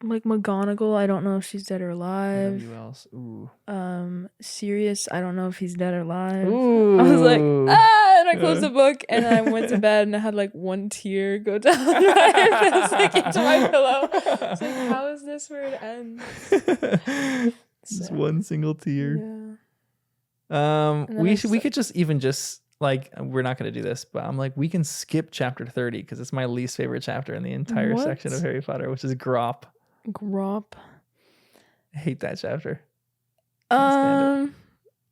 Like McGonagall, I don't know if she's dead or Or alive. who else? Ooh. Sirius, I don't know if he's dead or alive. Ooh. I was like, ah, and I closed Uh. the book and I went to bed and I had like one tear go down my face, like into my pillow. It's like, how is this where it ends? Just So, one single tear. yeah. We could just like, we're not going to do this, but I'm like, we can skip chapter 30 because it's my least favorite chapter in the entire section of Harry Potter, which is Grop. Grop. I hate that chapter. Can't stand it.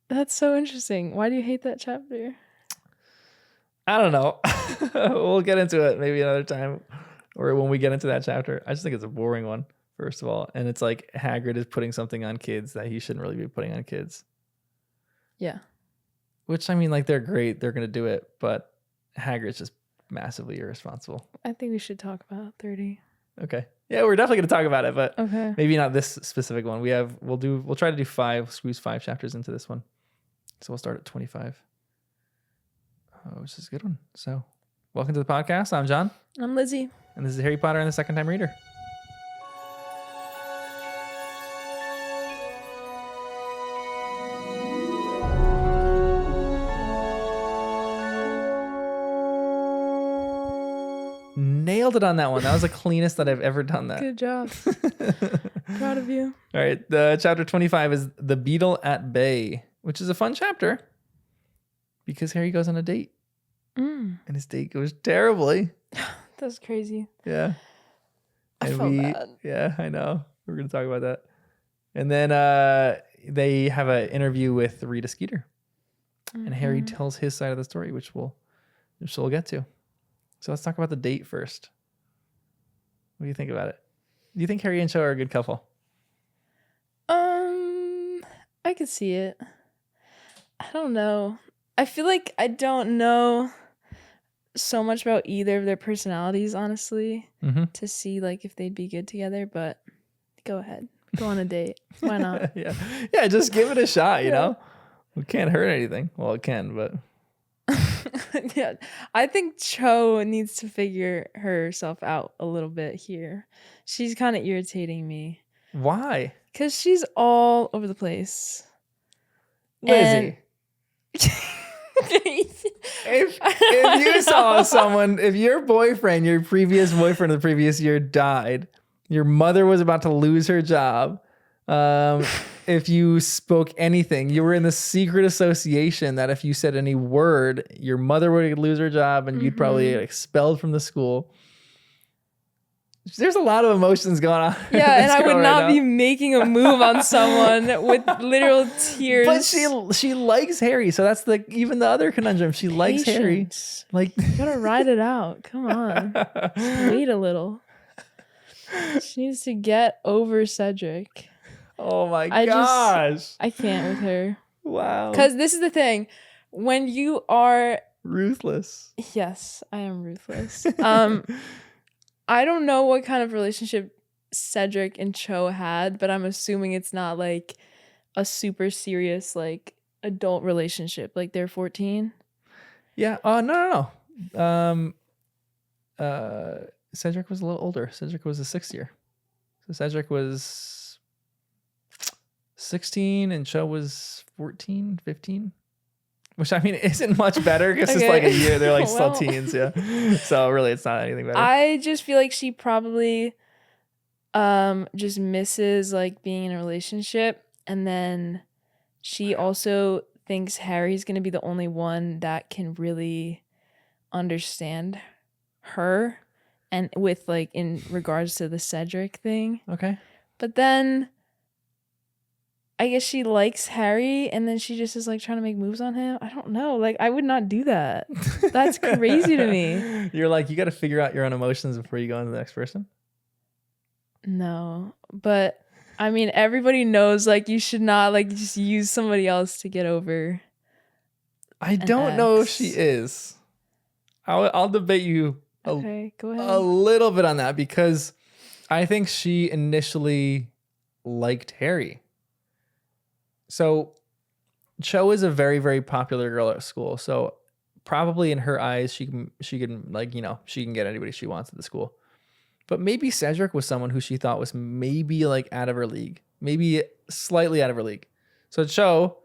That's so interesting. Why do you hate that chapter? I don't know. We'll get into it maybe another time, or when we get into that chapter. I just think it's a boring one, first of all, and it's like Hagrid is putting something on kids that he shouldn't really be putting on kids. Yeah. Which, I mean, like, they're great, they're gonna do it, but Hagrid's just massively irresponsible. I think we should talk about 30. Okay. Yeah, we're definitely gonna talk about it, but okay, maybe not this specific one. We'll try to do 5, squeeze 5 chapters into this one. So we'll start at 25. Which is a good one. So welcome to the podcast. I'm John. I'm Lizzie. And this is Harry Potter and the Second Time Reader. Nailed it on that one. That was the cleanest that I've ever done that. Good job. Proud of you. All right. The chapter 25 is The Beetle at Bay, which is a fun chapter because Harry goes on a date. And his date goes terribly. That's crazy. Yeah. I felt bad. Yeah, I know. We're going to talk about that. And then they have an interview with Rita Skeeter. And Harry tells his side of the story, which we'll get to. So let's talk about the date first. What do you think about it? Do you think Harry and Cho are a good couple? I could see it. I don't know. I feel like I don't know so much about either of their personalities, honestly, to see like if they'd be good together, but go ahead. Go on a date. Why not? Yeah, just give it a shot, you know? It can't hurt anything. Well, it can, but yeah. I think Cho needs to figure herself out a little bit here. She's kind of irritating me. Why? Because she's all over the place. Lizzie. If you saw someone, if your boyfriend, your previous boyfriend of the previous year died, your mother was about to lose her job, if you spoke anything, you were in the secret association that if you said any word, your mother would lose her job and you'd probably get expelled from the school. There's a lot of emotions going on. Yeah, and I would not be making a move on someone with literal tears. But she likes Harry, so that's even the other conundrum. She likes Harry. Like, you gotta ride it out. Come on, just wait a little. She needs to get over Cedric. Oh my gosh. I can't with her. Wow. Because this is the thing. When you are ruthless. Yes, I am ruthless. I don't know what kind of relationship Cedric and Cho had, but I'm assuming it's not like a super serious like adult relationship. Like they're 14. Yeah. No. Cedric was a little older. Cedric was the 6th year. So Cedric was 16 and Cho was 14, 15. Which, I mean, isn't much better because it's like a year. They're like still teens, yeah. So really, it's not anything better. I just feel like she probably just misses like being in a relationship. And then she also thinks Harry's going to be the only one that can really understand her. And with like in regards to the Cedric thing. Okay. But then I guess she likes Harry and then she just is like trying to make moves on him. I don't know. Like I would not do that. That's crazy to me. You're like, you got to figure out your own emotions before you go on to the next person. No, but I mean, everybody knows like you should not like just use somebody else to get over. I don't know if she is. I'll debate you okay, go ahead. A little bit on that because I think she initially liked Harry. So Cho is a very, very popular girl at school. So probably in her eyes, she can like, you know, she can get anybody she wants at the school. But maybe Cedric was someone who she thought was maybe like out of her league, maybe slightly out of her league. So Cho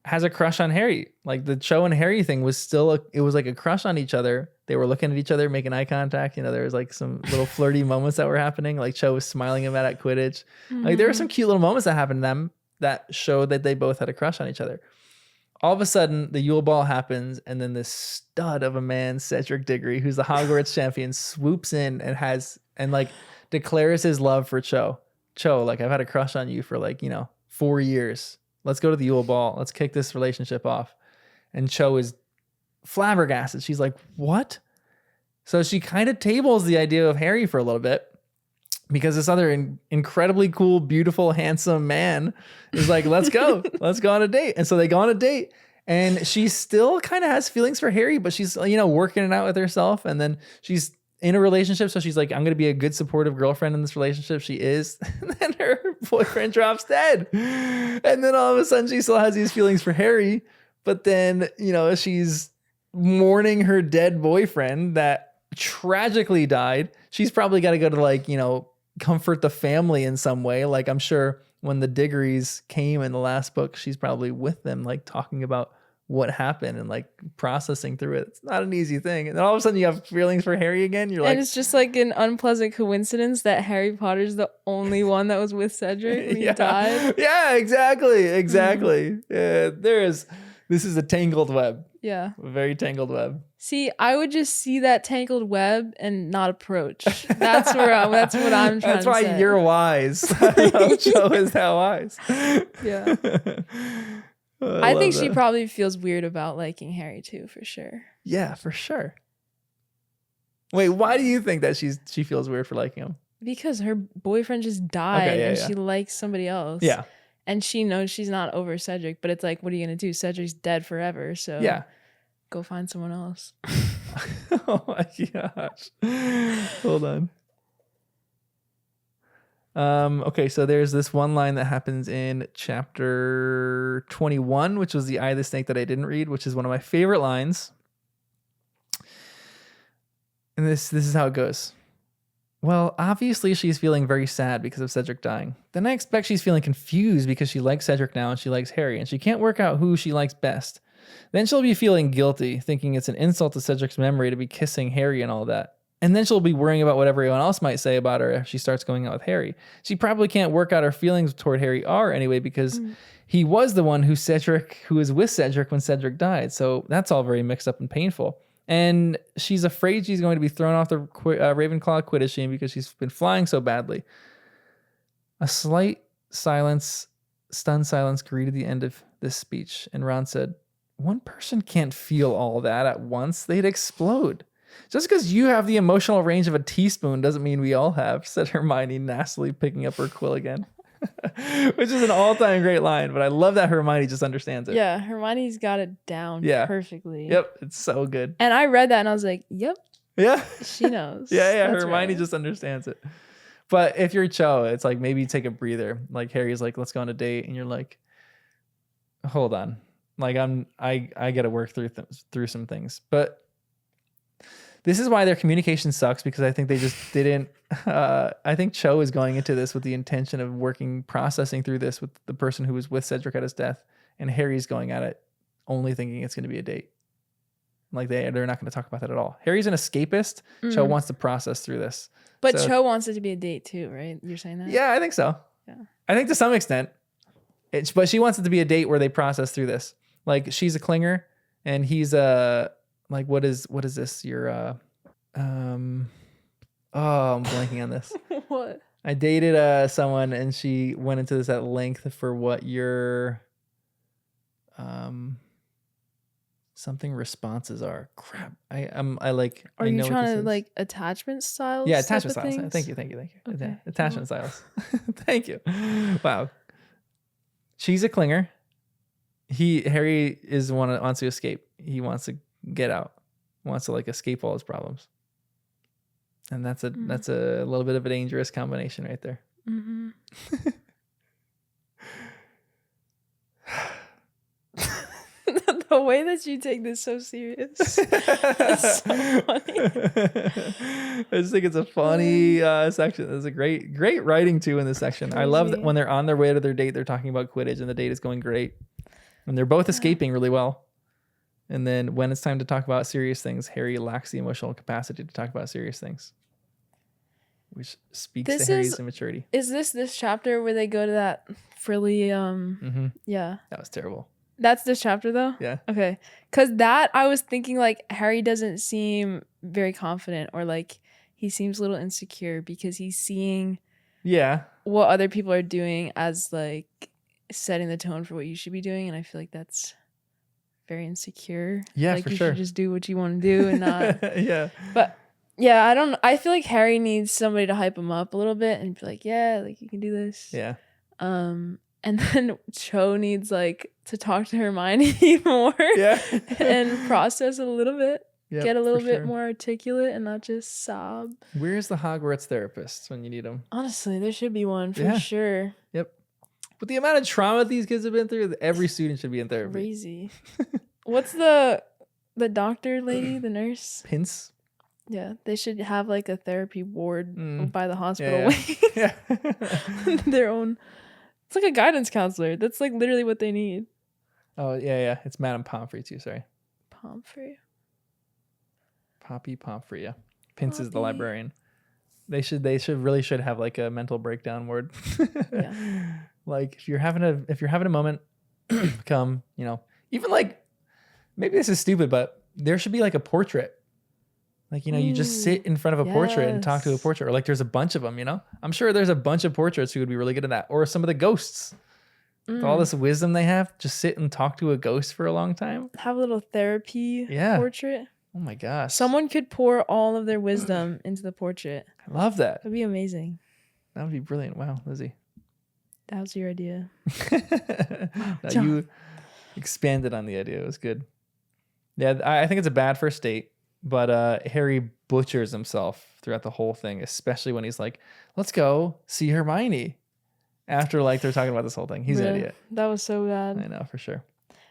has a crush on Harry. Like the Cho and Harry thing was still, it was like a crush on each other. They were looking at each other, making eye contact. You know, there was like some little flirty moments that were happening. Like Cho was smiling about at Quidditch. Like there were some cute little moments that happened to them that showed that they both had a crush on each other. All of a sudden, the Yule Ball happens, and then this stud of a man, Cedric Diggory, who's the Hogwarts champion, swoops in and like declares his love for Cho. Cho, like I've had a crush on you for like 4 years. Let's go to the Yule Ball. Let's kick this relationship off. And Cho is flabbergasted. She's like, "What?" So she kind of tables the idea of Harry for a little bit. Because this other incredibly cool, beautiful, handsome man is like, let's go. Let's go on a date. And so they go on a date. And she still kind of has feelings for Harry, but she's, working it out with herself. And then she's in a relationship. So she's like, I'm going to be a good, supportive girlfriend in this relationship. She is. And then her boyfriend drops dead. And then all of a sudden she still has these feelings for Harry. But then, she's mourning her dead boyfriend that tragically died. She's probably got to go to comfort the family in some way. Like I'm sure when the Diggorys came in the last book, she's probably with them, like talking about what happened and like processing through it. It's not an easy thing. And then all of a sudden you have feelings for Harry again. You're like, and it's just like an unpleasant coincidence that Harry Potter's the only one that was with Cedric when he died. Yeah, exactly. Yeah, this is a tangled web. Yeah. A very tangled web. See, I would just see that tangled web and not approach. That's what I'm trying to say. That's why you're wise. Cho is that wise. Yeah. I think she probably feels weird about liking Harry too, for sure. Yeah, for sure. Wait, why do you think that she feels weird for liking him? Because her boyfriend just died she likes somebody else. Yeah. And she knows she's not over Cedric, but it's like, what are you going to do? Cedric's dead forever. So yeah. Go find someone else. Oh my gosh. Hold on. Okay, so there's this one line that happens in chapter 21, which was the Eye of the Snake that I didn't read, which is one of my favorite lines. And this is how it goes. Well, obviously she's feeling very sad because of Cedric dying. Then I expect she's feeling confused because she likes Cedric now and she likes Harry, and she can't work out who she likes best. Then she'll be feeling guilty, thinking it's an insult to Cedric's memory to be kissing Harry and all that. And then she'll be worrying about what everyone else might say about her if she starts going out with Harry. She probably can't work out her feelings toward Harry R anyway because he was the one who was with Cedric when Cedric died. So that's all very mixed up and painful. And she's afraid she's going to be thrown off the Ravenclaw Quidditch team because she's been flying so badly. A slight silence, stunned silence, greeted the end of this speech. And Ron said, "One person can't feel all that at once. They'd explode. Just because you have the emotional range of a teaspoon doesn't mean we all have," said Hermione, nastily picking up her quill again. Which is an all-time great line, but I love that Hermione just understands it. Yeah, Hermione's got it down perfectly. Yep, it's so good. And I read that and I was like, yep. Yeah. She knows. Yeah, Hermione just understands it. But if you're Cho, it's like maybe take a breather. Like Harry's like, let's go on a date, and you're like, hold on. Like I got to work through some things. But this is why their communication sucks, because I think they just didn't. I think Cho is going into this with the intention of processing through this with the person who was with Cedric at his death, and Harry's going at it only thinking it's going to be a date. Like they're not going to talk about that at all. Harry's an escapist. Cho wants to process through this. But so, Cho wants it to be a date too, right? You're saying that? Yeah, I think so. Yeah. I think to some extent. But she wants it to be a date where they process through this. Like she's a clinger and he's like what is this? You're I'm blanking on this. What? I dated someone and she went into this at length for what your something responses are. Crap. I like. Are you trying to like attachment styles? Yeah, attachment styles. Thank you. Okay. Yeah, attachment styles. Thank you. Wow. She's a clinger. Harry wants to escape. He wants to get out. Wants to like escape all his problems. And that's a little bit of a dangerous combination right there. Mm-hmm. The way that you take this so serious. That's so funny. I just think it's a funny section. There's a great writing too in this section. I love that Crazy. when they're on their way to their date, they're talking about Quidditch and the date is going great. And they're both escaping really well. And then when it's time to talk about serious things, Harry lacks the emotional capacity to talk about serious things, which speaks This to Harry's is- immaturity. Is this chapter where they go to that frilly yeah. That was terrible. That's this chapter though? Yeah. Okay. Cause that I was thinking like Harry doesn't seem very confident, or like he seems a little insecure because he's seeing Yeah. what other people are doing as like setting the tone for what you should be doing, and I feel like that's very insecure. Yeah, like for you sure. should just do what you want to do and not. Yeah. But yeah, I feel like Harry needs somebody to hype him up a little bit and be like, yeah, like you can do this. Yeah. And then Cho needs like to talk to Hermione more. Yeah. And process it a little bit. Yep, Get a little for bit sure. more articulate and not just sob. Where's the Hogwarts therapist when you need them? Honestly, there should be one for Yeah. sure. Yep. With the amount of trauma these kids have been through, every student should be in therapy. Crazy. What's the doctor lady, the nurse? Pince. Yeah, they should have like a therapy ward by the hospital yeah. wing. Yeah. Their own. It's like a guidance counselor. That's like literally what they need. Oh yeah. It's Madame Pomfrey too. Sorry, Pomfrey. Poppy Pomfrey. Yeah, Pince is the Poppy. librarian. They should really should have like a mental breakdown ward. Yeah. Like if you're having a moment, come, even like maybe this is stupid, but there should be like a portrait. Like, you just sit in front of a portrait and talk to a yes. portrait, or like there's a bunch of them, I'm sure there's a bunch of portraits who would be really good at that, or some of the ghosts. With all this wisdom they have, just sit and talk to a ghost for a long time. Have a little therapy Yeah. portrait. Oh my gosh. Someone could pour all of their wisdom into the portrait. I love that. That'd be amazing. That would be brilliant. Wow, Lizzie. That was your idea. Now John. you expanded on the idea. It was good. Yeah, I think it's a bad first date, but Harry butchers himself throughout the whole thing, especially when he's like, let's go see Hermione. After like they're talking about this whole thing. He's an Yeah, idiot. That was so bad. I know for sure.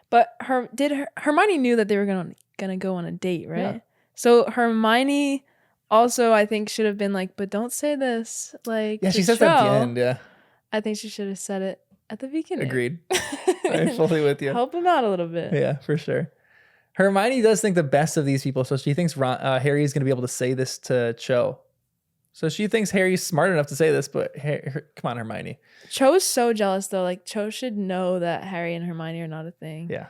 But Hermione knew that they were gonna go on a date, right? Yeah. So Hermione also, I think, should have been like, but don't say this. Like, Yeah, to she says that at the Cho. end. Yeah, I think she should have said it at the beginning. agreed. I'm fully with you. Help him out a little bit. Yeah, for sure. Hermione does think the best of these people, so she thinks Harry is going to be able to say this to Cho. So she thinks Harry's smart enough to say this, but come on, Hermione. Cho's so jealous though. Like Cho should know that Harry and Hermione are not a thing. Yeah,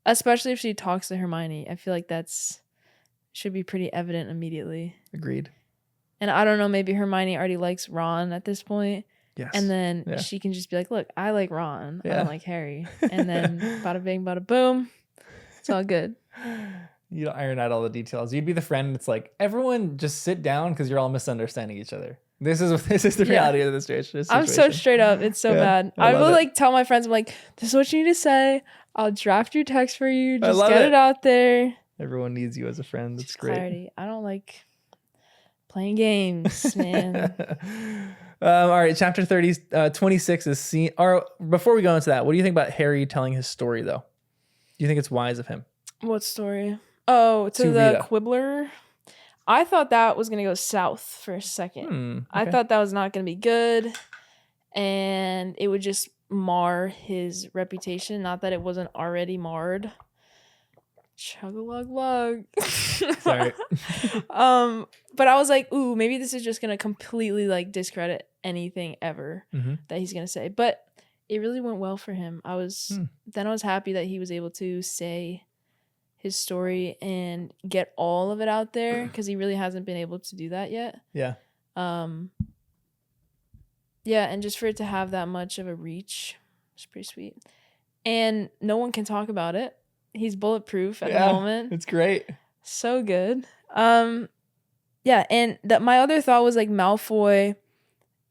Especially if she talks to Hermione. I feel like should be pretty evident immediately. agreed. And I don't know, maybe Hermione already likes Ron at this point. Yes. And then Yeah. she can just be like, look, I like Ron. I Yeah. don't like Harry. And then bada bing, bada boom. It's all good. You don't iron out all the details. You'd be the friend that's like, everyone just sit down because you're all misunderstanding each other. This is the Yeah. reality of this situation. I'm so straight up. It's so Yeah, bad. I I love will it. like tell my friends, I'm like, this is what you need to say. I'll draft your text for you. I Just love get it. it out there. Everyone needs you as a friend. That's Just great. clarity. I don't like playing games, man. All right, chapter 26 is scene. Or before we go into that, what do you think about Harry telling his story, though? Do you think it's wise of him? What story? Oh, to To the Rita. Quibbler. I thought that was gonna go south for a second. I Okay. thought that was not gonna be good, and it would just mar his reputation. Not that it wasn't already marred. Chug-a-lug lug. Sorry. But I was like, ooh, maybe this is just gonna completely like discredit anything ever Mhm. that he's gonna say. But it really went well for him. I was happy that he was able to say his story and get all of it out there because he really hasn't been able to do that yet. Yeah. Yeah, and just for it to have that much of a reach, it's pretty sweet. And no one can talk about it. He's bulletproof at the moment. It's great. So good. Yeah, and that my other thought was like Malfoy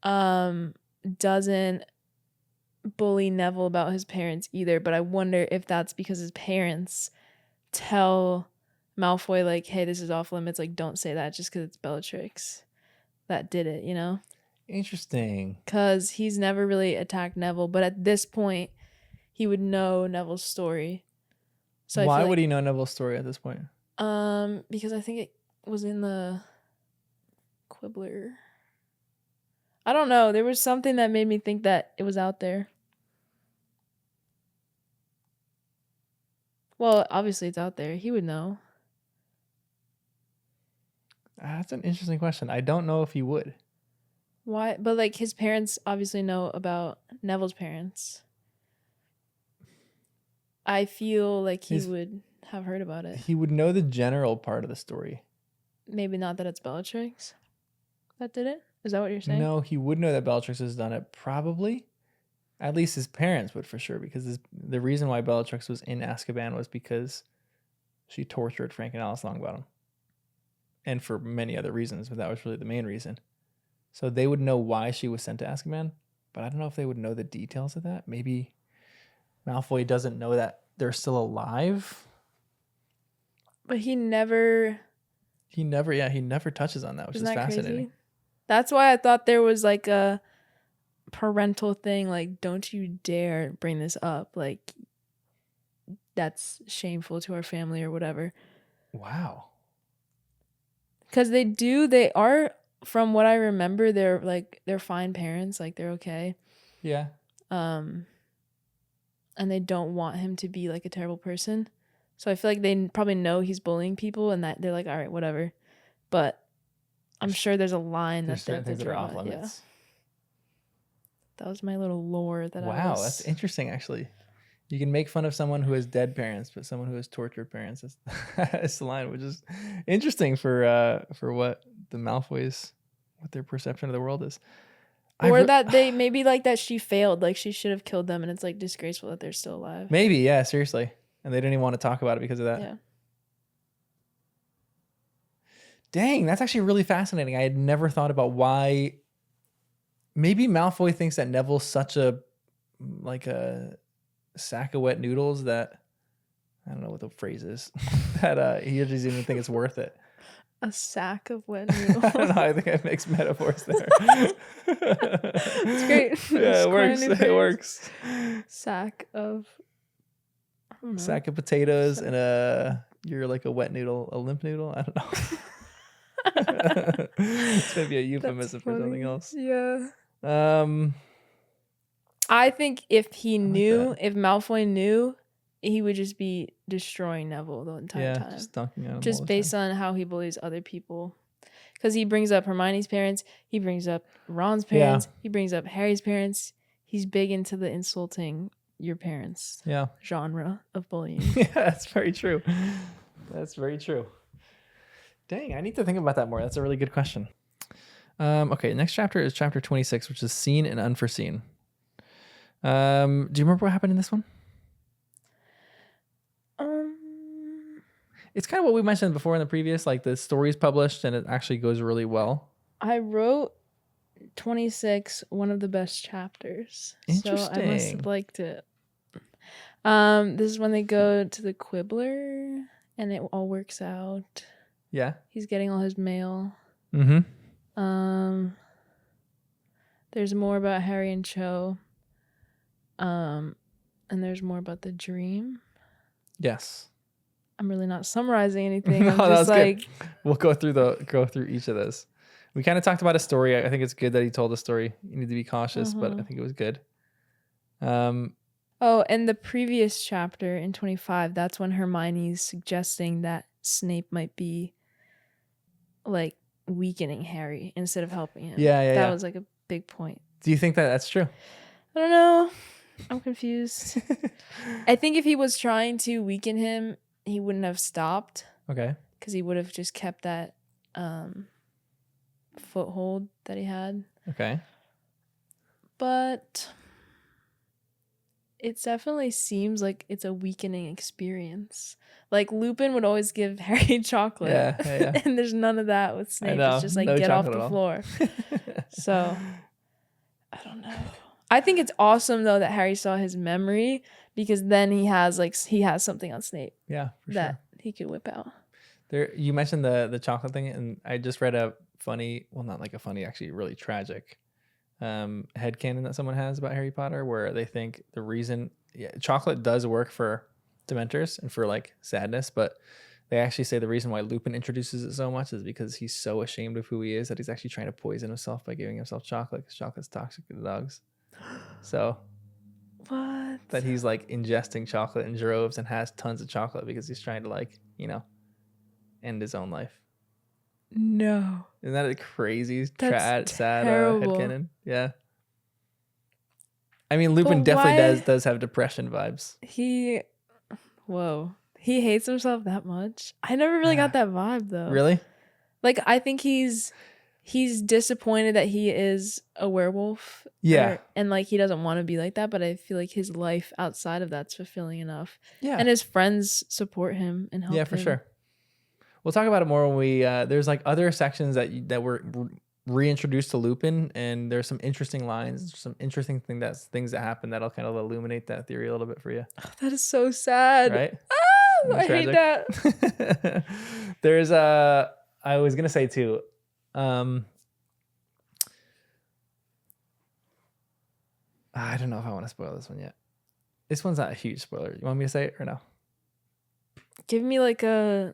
doesn't bully Neville about his parents either, but I wonder if that's because his parents tell Malfoy like, hey, this is off limits, like don't say that just because it's Bellatrix that did it, you know? Interesting. Because he's never really attacked Neville, but at this point he would know Neville's story. So Why I feel would he know Neville's story at this point? because I think it was in the Quibbler. I don't know. There was something that made me think that it was out there. Well, obviously it's out there. He would know. That's an interesting question. I don't know if he would. Why? But like his parents obviously know about Neville's parents. I feel like he would have heard about it. He would know the general part of the story. Maybe not that it's Bellatrix that did it. Is that what you're saying? No, he would know that Bellatrix has done it. Probably. At least his parents would for sure, because the reason why Bellatrix was in Azkaban was because she tortured Frank and Alice Longbottom. And for many other reasons, but that was really the main reason. So they would know why she was sent to Azkaban, but I don't know if they would know the details of that. Maybe Malfoy doesn't know that they're still alive. But he never touches on that, which is Isn't that fascinating. crazy? That's why I thought there was like a parental thing, like don't you dare bring this up, like that's shameful to our family or whatever. Wow. Because they are, from what I remember, they're fine parents, like they're okay. Yeah. And they don't want him to be like a terrible person. So I feel like they probably know he's bullying people and that they're like, all right, whatever. But I'm sure there's a line There's that certain they things that are draw. off limits. Yeah. That was my little lore that Wow, that's interesting actually. You can make fun of someone who has dead parents, but someone who has tortured parents is the line, which is interesting for what the Malfoys, what their perception of the world is. Or that they maybe like that she failed, like she should have killed them, and it's like disgraceful that they're still alive. Maybe, yeah, seriously. And they didn't even want to talk about it because of that. Yeah. Dang, that's actually really fascinating. I had never thought about why. Maybe Malfoy thinks that Neville's such a sack of wet noodles that, I don't know what the phrase is, that he doesn't even think it's worth it. A sack of wet noodles. I don't know. I think I mixed metaphors there. It's great. Yeah, it works. It works. Sack of. I don't know. Sack of potatoes and you're like a wet noodle, a limp noodle. I don't know. It's maybe a euphemism for something else. Yeah. I think if he knew, if Malfoy knew, he would just be destroying Neville the entire time. Just dunking on him. Just based on how he bullies other people. Because he brings up Hermione's parents, he brings up Ron's parents, he brings up Harry's parents. He's big into the insulting your parents genre of bullying. Yeah, that's very true. That's very true. Dang, I need to think about that more. That's a really good question. Okay, next chapter is chapter 26, which is Seen and Unforeseen. Do you remember what happened in this one? It's kind of what we mentioned before in the previous, like the story's published and it actually goes really well. I wrote 26, one of the best chapters. Interesting. So I must have liked it. This is when they go to the Quibbler and it all works out. Yeah. He's getting all his mail. Mm-hmm. There's more about Harry and Cho. And there's more about the dream. Yes. I'm really not summarizing anything. No, I'm just like good. We'll go through each of those. We kind of talked about a story. I think it's good that he told a story. You need to be cautious, but I think it was good. Oh, and the previous chapter in 25, that's when Hermione's suggesting that Snape might be like weakening Harry instead of helping him. That was like a big point. Do you think that that's true? I don't know. I'm confused. I think if he was trying to weaken him, he wouldn't have stopped. Okay. Because he would have just kept that foothold that he had. Okay. But it definitely seems like it's a weakening experience. Like Lupin would always give Harry chocolate. Yeah. And there's none of that with Snape. It's just like, get off the floor. So, I don't know. I think it's awesome though that Harry saw his memory, because then he has something on Snape. Yeah, for that he could whip out. There, you mentioned the chocolate thing, and I just read a funny, well, not like a funny, actually really tragic headcanon that someone has about Harry Potter, where they think the reason chocolate does work for Dementors and for like sadness, but they actually say the reason why Lupin introduces it so much is because he's so ashamed of who he is that he's actually trying to poison himself by giving himself chocolate, because chocolate's toxic to the dogs. So What? that he's like ingesting chocolate in droves and has tons of chocolate because he's trying to like, end his own life. No. Isn't that a crazy, That's sad terrible. headcanon? Yeah. I mean, Lupin But definitely why- does have depression vibes. Whoa. He hates himself that much? I never really got that vibe though. Really? Like, I think he's disappointed that he is a werewolf. Yeah. And like he doesn't want to be like that, but I feel like his life outside of that's fulfilling enough. Yeah. And his friends support him and help him. Yeah, for sure. We'll talk about it more when we there's like other sections that were reintroduced to Lupin, and there's some interesting lines, some interesting things that happen that'll kind of illuminate that theory a little bit for you. Oh, that is so sad. Right? I hate that. There's I was gonna say too, I don't know if I want to spoil this one yet. This one's not a huge spoiler. You want me to say it or no? Give me like a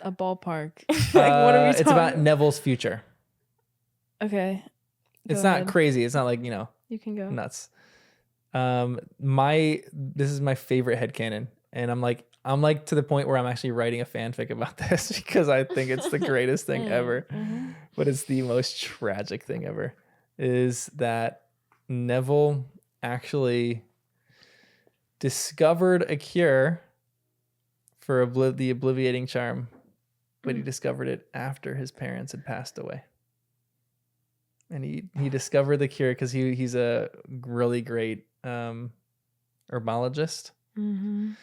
ballpark. Like, what are we talking It's about Neville's future. Okay. It's Go not ahead. crazy. It's not like, You can go. nuts. This is my favorite headcanon, and I'm like to the point where I'm actually writing a fanfic about this because I think it's the greatest thing ever. Mhm. But it's the most tragic thing ever, is that Neville actually discovered a cure for the obliviating charm, but he discovered it after his parents had passed away. And he discovered the cure because he's a really great herbologist. Mhm.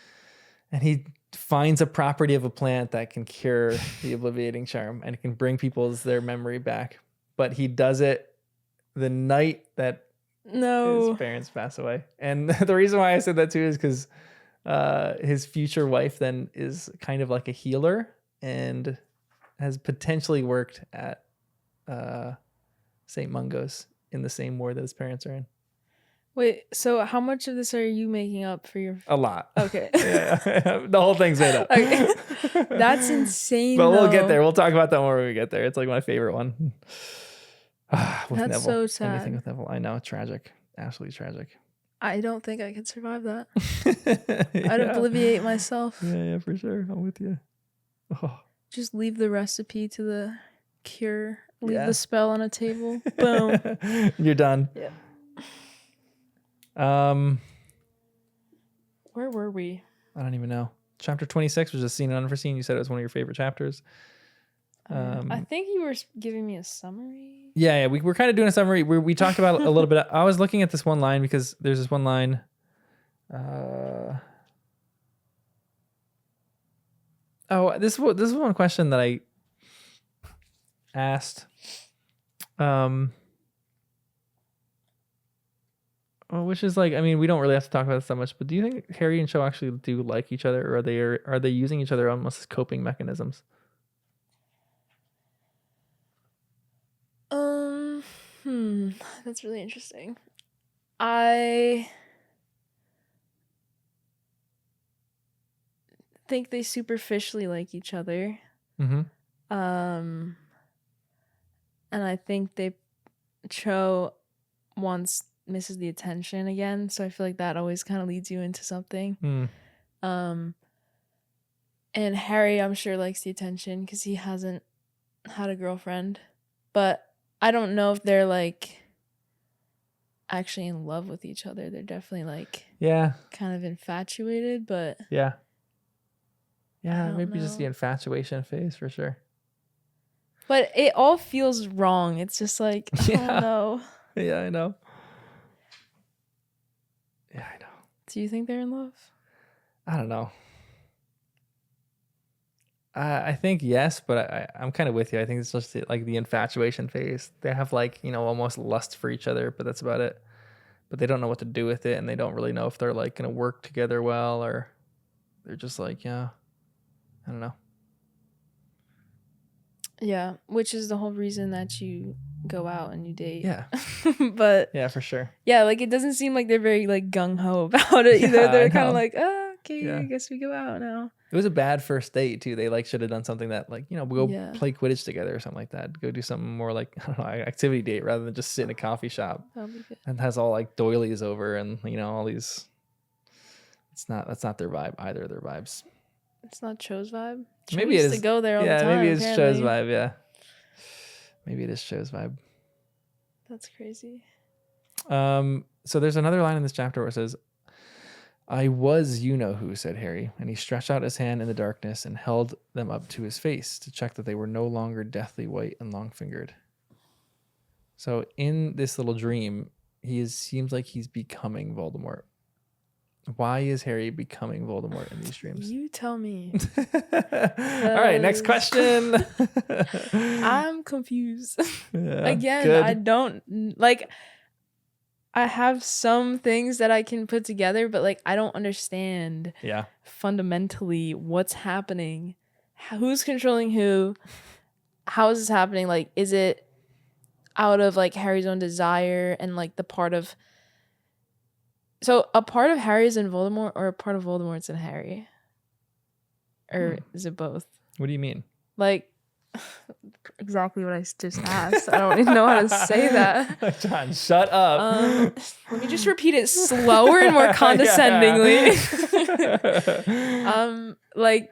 And he finds a property of a plant that can cure the obliviating charm and it can bring their memory back. But he does it the night that No. his parents pass away. And the reason why I said that too is because his future wife then is kind of like a healer and has potentially worked at St. Mungo's in the same ward that his parents are in. Wait, so how much of this are you making up for your... A lot. Okay. Yeah. The whole thing's made up. Okay. That's insane, But we'll get though. there. We'll talk about that more when we get there. It's like my favorite one. With That's so sad. Everything with Neville. I know. Tragic. Absolutely tragic. I don't think I could survive that. Yeah. I'd obliviate myself. Yeah, for sure. I'm with you. Oh. Just leave the recipe to the cure. Leave Yeah. the spell on a table. Boom. You're done. Yeah. Where were we? I don't even know. Chapter 26 was just seen and unforeseen. You said it was one of your favorite chapters. I think you were giving me a summary. Yeah, we were kind of doing a summary. We talked about it a little bit. I was looking at this one line because there's this one line. This is one question that I asked. Which is like, I mean, we don't really have to talk about this that much, but do you think Harry and Cho actually do like each other, or are they using each other almost as coping mechanisms? That's really interesting. I think they superficially like each other. Mm-hmm. And I think Cho misses the attention again, so I feel like that always kind of leads you into something. And Harry, I'm sure, likes the attention because he hasn't had a girlfriend, but I don't know if they're like actually in love with each other. They're definitely like kind of infatuated, but yeah, I don't maybe just the know. infatuation phase for sure. But it all feels wrong. It's just like, Yeah. oh no. Yeah, I know. Yeah, I know. Do you think they're in love? I don't know. I think yes, but I'm kind of with you. I think it's just like the infatuation phase. They have like, almost lust for each other, but that's about it. But they don't know what to do with it, and they don't really know if they're like going to work together well, or they're just like, I don't know. Yeah, which is the whole reason that you go out and you date. Yeah. But Yeah, for sure. yeah, like it doesn't seem like they're very like gung ho about it either. Yeah, I They're kind know. of like, okay, Yeah. I guess we go out now. It was a bad first date too. They like should have done something that like, we'll go Yeah. play Quidditch together or something like that. Go do something more like, I don't know, activity date rather than just sit in a coffee shop That'll be good. and has all like doilies over and all these. That's not their vibe, either of their vibes. It's not Cho's vibe. Cho Maybe it used is. to go there all Yeah, the time. maybe it's Cho's apparently. vibe. Yeah, maybe it is Cho's vibe. That's crazy. So there's another line in this chapter where it says, "I was you know who," said Harry, and he stretched out his hand in the darkness and held them up to his face to check that they were no longer deathly white and long-fingered. So in this little dream, seems like he's becoming Voldemort. Why is Harry becoming Voldemort in these dreams? You tell me. All right, next question. I'm confused. Yeah, Again, good. I don't like. I have some things that I can put together, but like I don't understand Yeah. fundamentally what's happening. Who's controlling who? How is this happening? Like, is it out of like Harry's own desire and like the part of. So a part of Harry's in Voldemort or a part of Voldemort's in Harry? Or is it both? What do you mean? Like, exactly what I just asked. I don't even know how to say that. John, shut up. Let me just repeat it slower and more condescendingly. Like,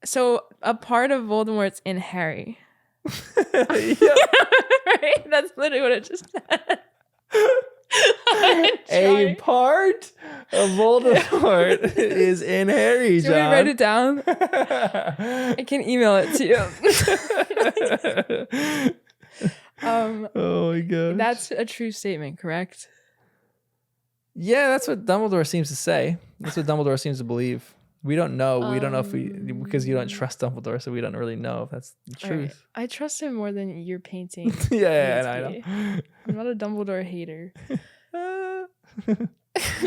so a part of Voldemort's in Harry. Right? That's literally what I just said. A part of Voldemort is in Harry, Do you want me to John. write it down? I can email it to you. Oh my god. That's a true statement, correct? Yeah, that's what Dumbledore seems to say. That's what Dumbledore seems to believe. We don't know. We don't know if because you don't trust Dumbledore, so we don't really know if that's the All right. truth. I trust him more than you're painting. Yeah, me I to be. know. I'm not a Dumbledore hater.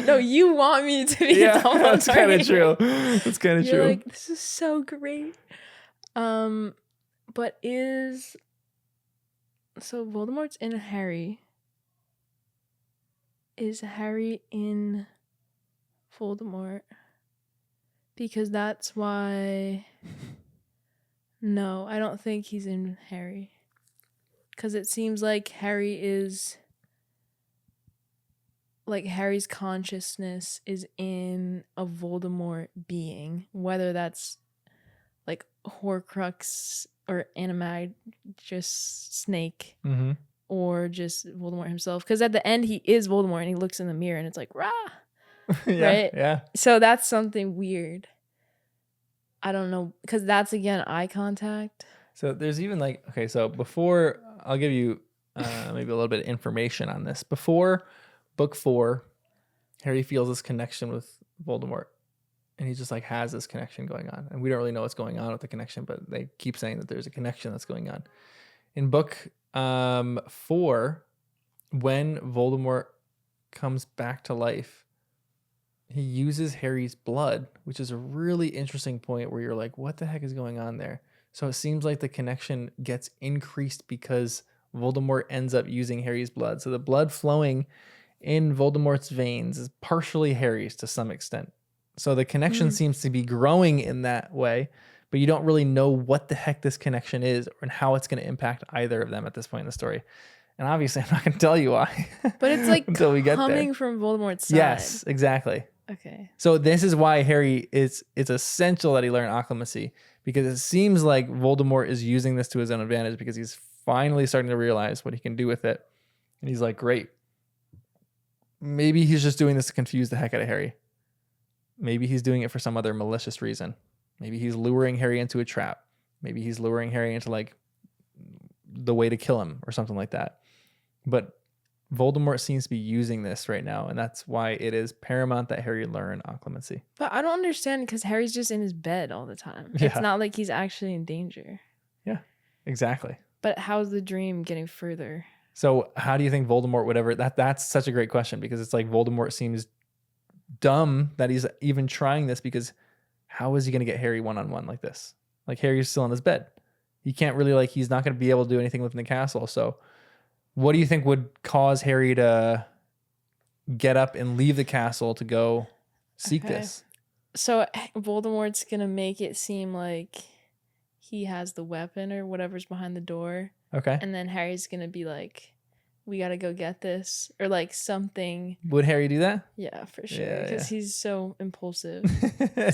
No, you want me to be a Yeah, Dumbledore that's kind of hater. true. That's kind of You're true. like, this is so great. But so Voldemort's in Harry. Is Harry in Voldemort? Because that's why. No, I don't think he's in Harry. Because it seems like Harry is. Like Harry's consciousness is in a Voldemort being, whether that's like Horcrux or Animagus Snake Mm-hmm. or just Voldemort himself. Because at the end he is Voldemort and he looks in the mirror and it's like, rah. Yeah, Right? yeah. So that's something weird. I don't know. Because that's again eye contact. So there's even like, okay, so before, I'll give you maybe a little bit of information on this. Before book 4, Harry feels this connection with Voldemort. And he just like has this connection going on. And we don't really know what's going on with the connection, but they keep saying that there's a connection that's going on. In book 4, when Voldemort comes back to life, he uses Harry's blood, which is a really interesting point where you're like, what the heck is going on there? So it seems like the connection gets increased because Voldemort ends up using Harry's blood. So the blood flowing in Voldemort's veins is partially Harry's to some extent. So the connection seems to be growing in that way, but you don't really know what the heck this connection is and how it's going to impact either of them at this point in the story. And obviously, I'm not going to tell you why. But it's like until we get coming there. from Voldemort's side. Yes, exactly. Okay. So this is why Harry it's essential that he learn occlumency, because it seems like Voldemort is using this to his own advantage because he's finally starting to realize what he can do with it. And he's like, great. Maybe he's just doing this to confuse the heck out of Harry. Maybe he's doing it for some other malicious reason. Maybe he's luring Harry into a trap. Maybe he's luring Harry into like the way to kill him or something like that. But Voldemort seems to be using this right now, and that's why it is paramount that Harry learn occlumency. But I don't understand because Harry's just in his bed all the time. Yeah. It's not like he's actually in danger. Yeah, exactly. But how's the dream getting further? So how do you think Voldemort would ever... That's such a great question, because it's like Voldemort seems dumb that he's even trying this, because how is he going to get Harry one-on-one like this? Like, Harry's still in his bed. He can't really, like, he's not going to be able to do anything within the castle. So what do you think would cause Harry to get up and leave the castle to go seek Okay. this. So Voldemort's gonna make it seem like he has the weapon or whatever's behind the door, Okay. and then Harry's gonna be like, "We gotta go get this," or like something. Would Harry do that? Yeah, for sure, Yeah, because yeah. he's so impulsive.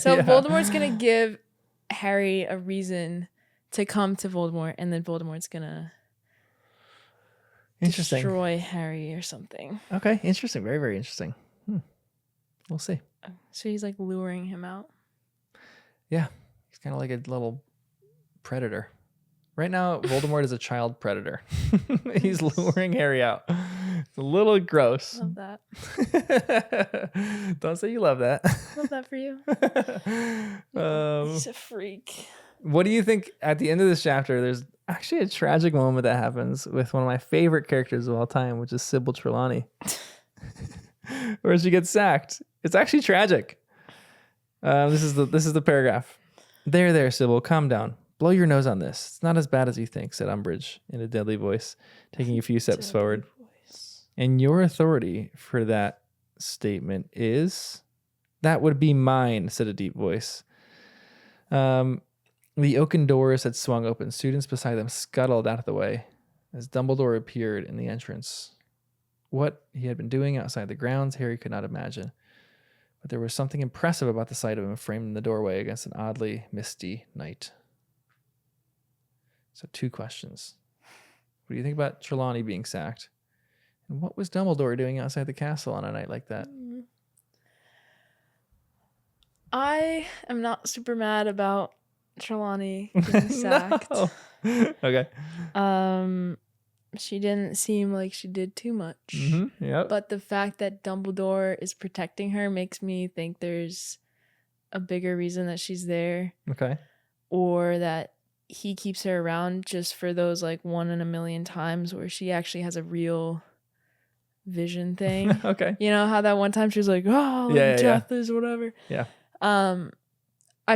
So Yeah. Voldemort's gonna give Harry a reason to come to Voldemort, and then Voldemort's gonna Interesting. destroy Harry or something. Okay, interesting. Very, very interesting. We'll see. So he's like luring him out. Yeah, he's kind of like a little predator. Right now, Voldemort is a child predator. He's luring Harry out. It's a little gross. Love that. Don't say you love that. Love that for you. He's a freak. What do you think at the end of this chapter? There's actually a tragic moment that happens with one of my favorite characters of all time, which is Sybil Trelawney, where she gets sacked. It's actually tragic. This is the paragraph. There, Sybil, calm down. Blow your nose on this. It's not as bad as you think, said Umbridge in a deadly voice, taking a few steps forward. And your authority for that statement is? That would be mine, said a deep voice. The oaken doors had swung open. Students beside them scuttled out of the way as Dumbledore appeared in the entrance. What he had been doing outside the grounds, Harry could not imagine. But there was something impressive about the sight of him framed in the doorway against an oddly misty night. So 2 questions. What do you think about Trelawney being sacked? And what was Dumbledore doing outside the castle on a night like that? I am not super mad about Trelawney getting sacked. No. Okay. She didn't seem like she did too much. Mm-hmm. Yep. But the fact that Dumbledore is protecting her makes me think there's a bigger reason that she's there, Okay. or that he keeps her around just for those like 1 in a million times where she actually has a real vision thing. Okay. You know how that one time she was like, "Oh, Yeah, death is whatever." Yeah. I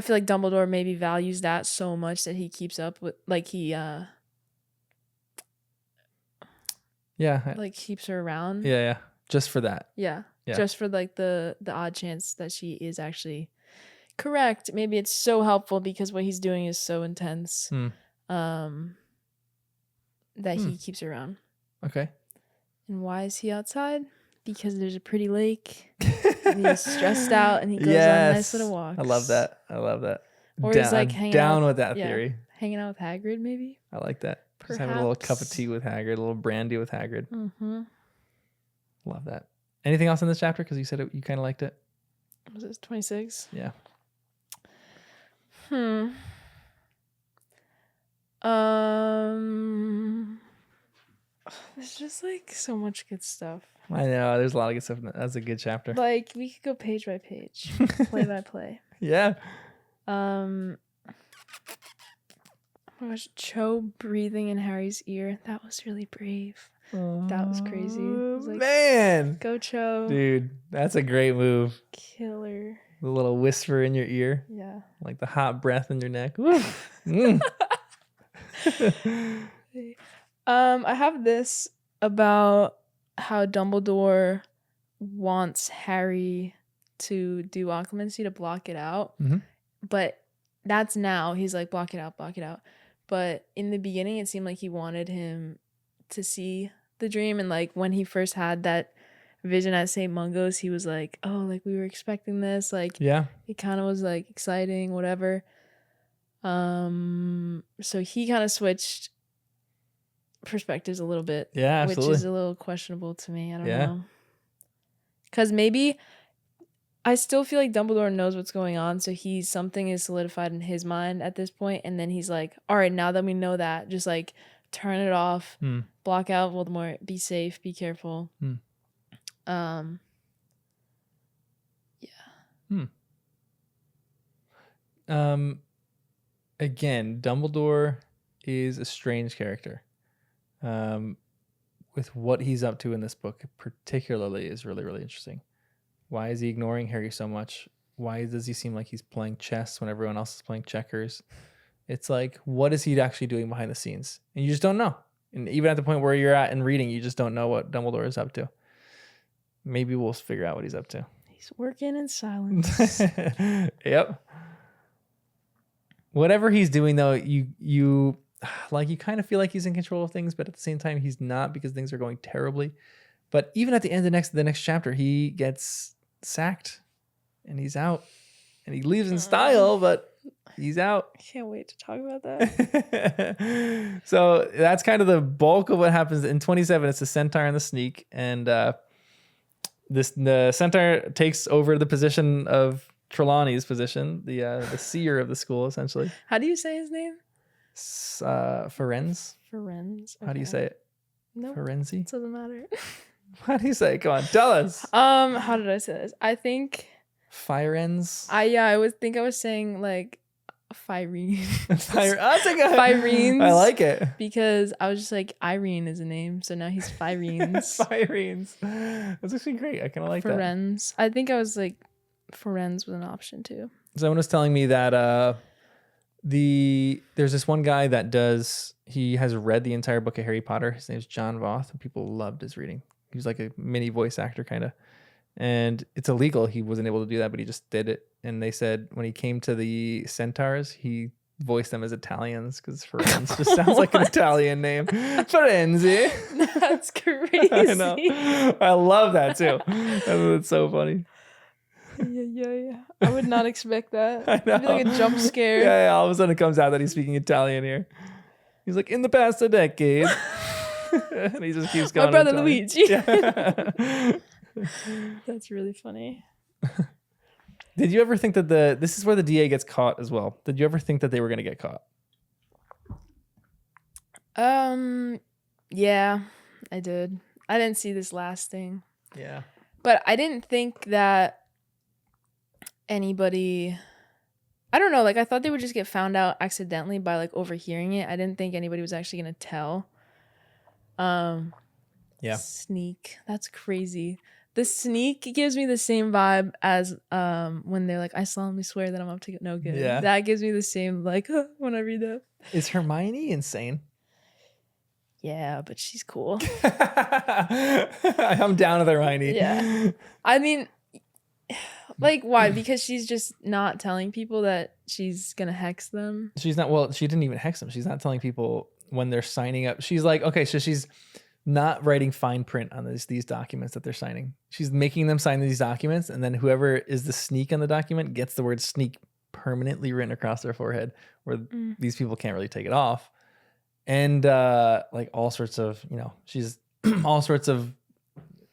feel like Dumbledore maybe values that so much that he keeps up with, like he Yeah. like keeps her around. Yeah. Just for that. Yeah. Yeah. Just for like the odd chance that she is actually correct. Maybe it's so helpful because what he's doing is so intense. That he keeps her around. Okay. And why is he outside? Because there's a pretty lake. And he's stressed out and he goes on nice little walks. I love that. Or he's like hanging down out with that theory. Hanging out with Hagrid, maybe. I like that. Just have a little cup of Perhaps. tea with Hagrid, a little brandy with Hagrid. Mm-hmm. Love that. Anything else in this chapter? Because you said you kind of liked it. Was it 26? Yeah. There's just like so much good stuff. I know. There's a lot of good stuff. That's a good chapter. Like we could go page by page, play by play. Yeah. Oh my gosh, Cho breathing in Harry's ear. That was really brave. That was crazy. It was like, Man. go Cho. Dude, that's a great move. Killer. The little whisper in your ear, Yeah. like the hot breath in your neck. Woo. Mm. I have this about how Dumbledore wants Harry to do occlumency to block it out. Mhm. But that's now. He's like, block it out, block it out. But in the beginning, it seemed like he wanted him to see the dream. And like when he first had that vision at St. Mungo's, he was like, oh, like we were expecting this. Like Yeah. it kind of was like exciting, whatever. So he kind of switched perspectives a little bit. Yeah, absolutely. Which is a little questionable to me. I don't Yeah. know. Because maybe I still feel like Dumbledore knows what's going on, so something is solidified in his mind at this point, and then he's like, all right, now that we know that, just like turn it off, block out Voldemort, be safe, be careful. Again, Dumbledore is a strange character. With what he's up to in this book, particularly, is really, really interesting. Why is he ignoring Harry so much? Why does he seem like he's playing chess when everyone else is playing checkers? It's like, what is he actually doing behind the scenes? And you just don't know. And even at the point where you're at in reading, you just don't know what Dumbledore is up to. Maybe we'll figure out what he's up to. He He's working in silence. Yep. Whatever he's doing though, you like you kind of feel like he's in control of things, but at the same time he's not because things are going terribly. But even at the end of the next chapter, he gets sacked and he's out. And he leaves in style, but he's out. I can't wait to talk about that. So that's kind of the bulk of what happens in 27. It's the Centaur and the Sneak, and the Centaur takes over the position of Trelawney's position, the seer of the school, essentially. How do you say his name? Ferenz. Ferenz. How do you say it? No, Ferenzi. doesn't matter. How do you say it? Come on, tell us. How did I say this? I think Firenz. I was saying like Firene. That's a good. Firenes. I like it. Because I was just like Irene is a name, so now he's Firenes. Firenes. That's actually great. I kind of like that. Ferenz. I think I was like Ferenz was an option too. Someone was telling me that there's this one guy that he has read the entire book of Harry Potter. His name's John Voth, and people loved his reading. He was like a mini voice actor kind of. And it's illegal. He wasn't able to do that, but he just did it. And they said when he came to the Centaurs, he voiced them as Italians because Ferenz just sounds like an Italian name. Ferenzi. That's crazy. I know. I love that too. That's so funny. Yeah. I would not expect that. I know. It'd be like a jump scare. Yeah, all of a sudden it comes out that he's speaking Italian here. He's like, in the past a decade. And he just keeps going. My brother Italian. Luigi. Yeah. That's really funny. Did you ever think that this is where the DA gets caught as well? Did you ever think that they were going to get caught? Yeah, I did. I didn't see this last thing. Yeah. But I didn't think that anybody, I don't know, like I thought they would just get found out accidentally by like overhearing it. I didn't think anybody was actually going to tell. Yeah. Sneak. That's crazy. The Sneak gives me the same vibe as when they're like, I solemnly swear that I'm up to no good. Yeah. That gives me the same like when I read that. Is Hermione insane? Yeah, but she's cool. I'm down with Hermione. Yeah. I mean, like why? Because she's just not telling people that she's gonna hex them. She's not, well, she didn't even hex them. She's not telling people when they're signing up. She's like, okay, so she's not writing fine print on these documents that they're signing. She's making them sign these documents, and then whoever is the sneak on the document gets the word sneak permanently written across their forehead, where these people can't really take it off. And like all sorts of, she's all sorts of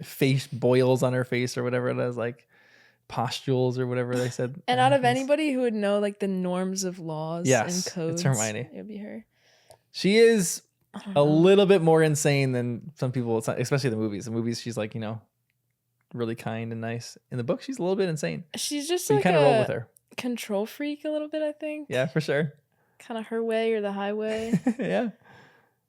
face boils on her face or whatever it is, like pustules or whatever they said. And out of anybody who would know like the norms of laws and codes, it's Hermione. It would be her. She is a little bit more insane than some people, especially the movies. The movies, she's like, really kind and nice. In the book, she's a little bit insane. She's just but like you kind of roll with her. Control freak a little bit, I think. Yeah, for sure. Kind of her way or the highway. Yeah.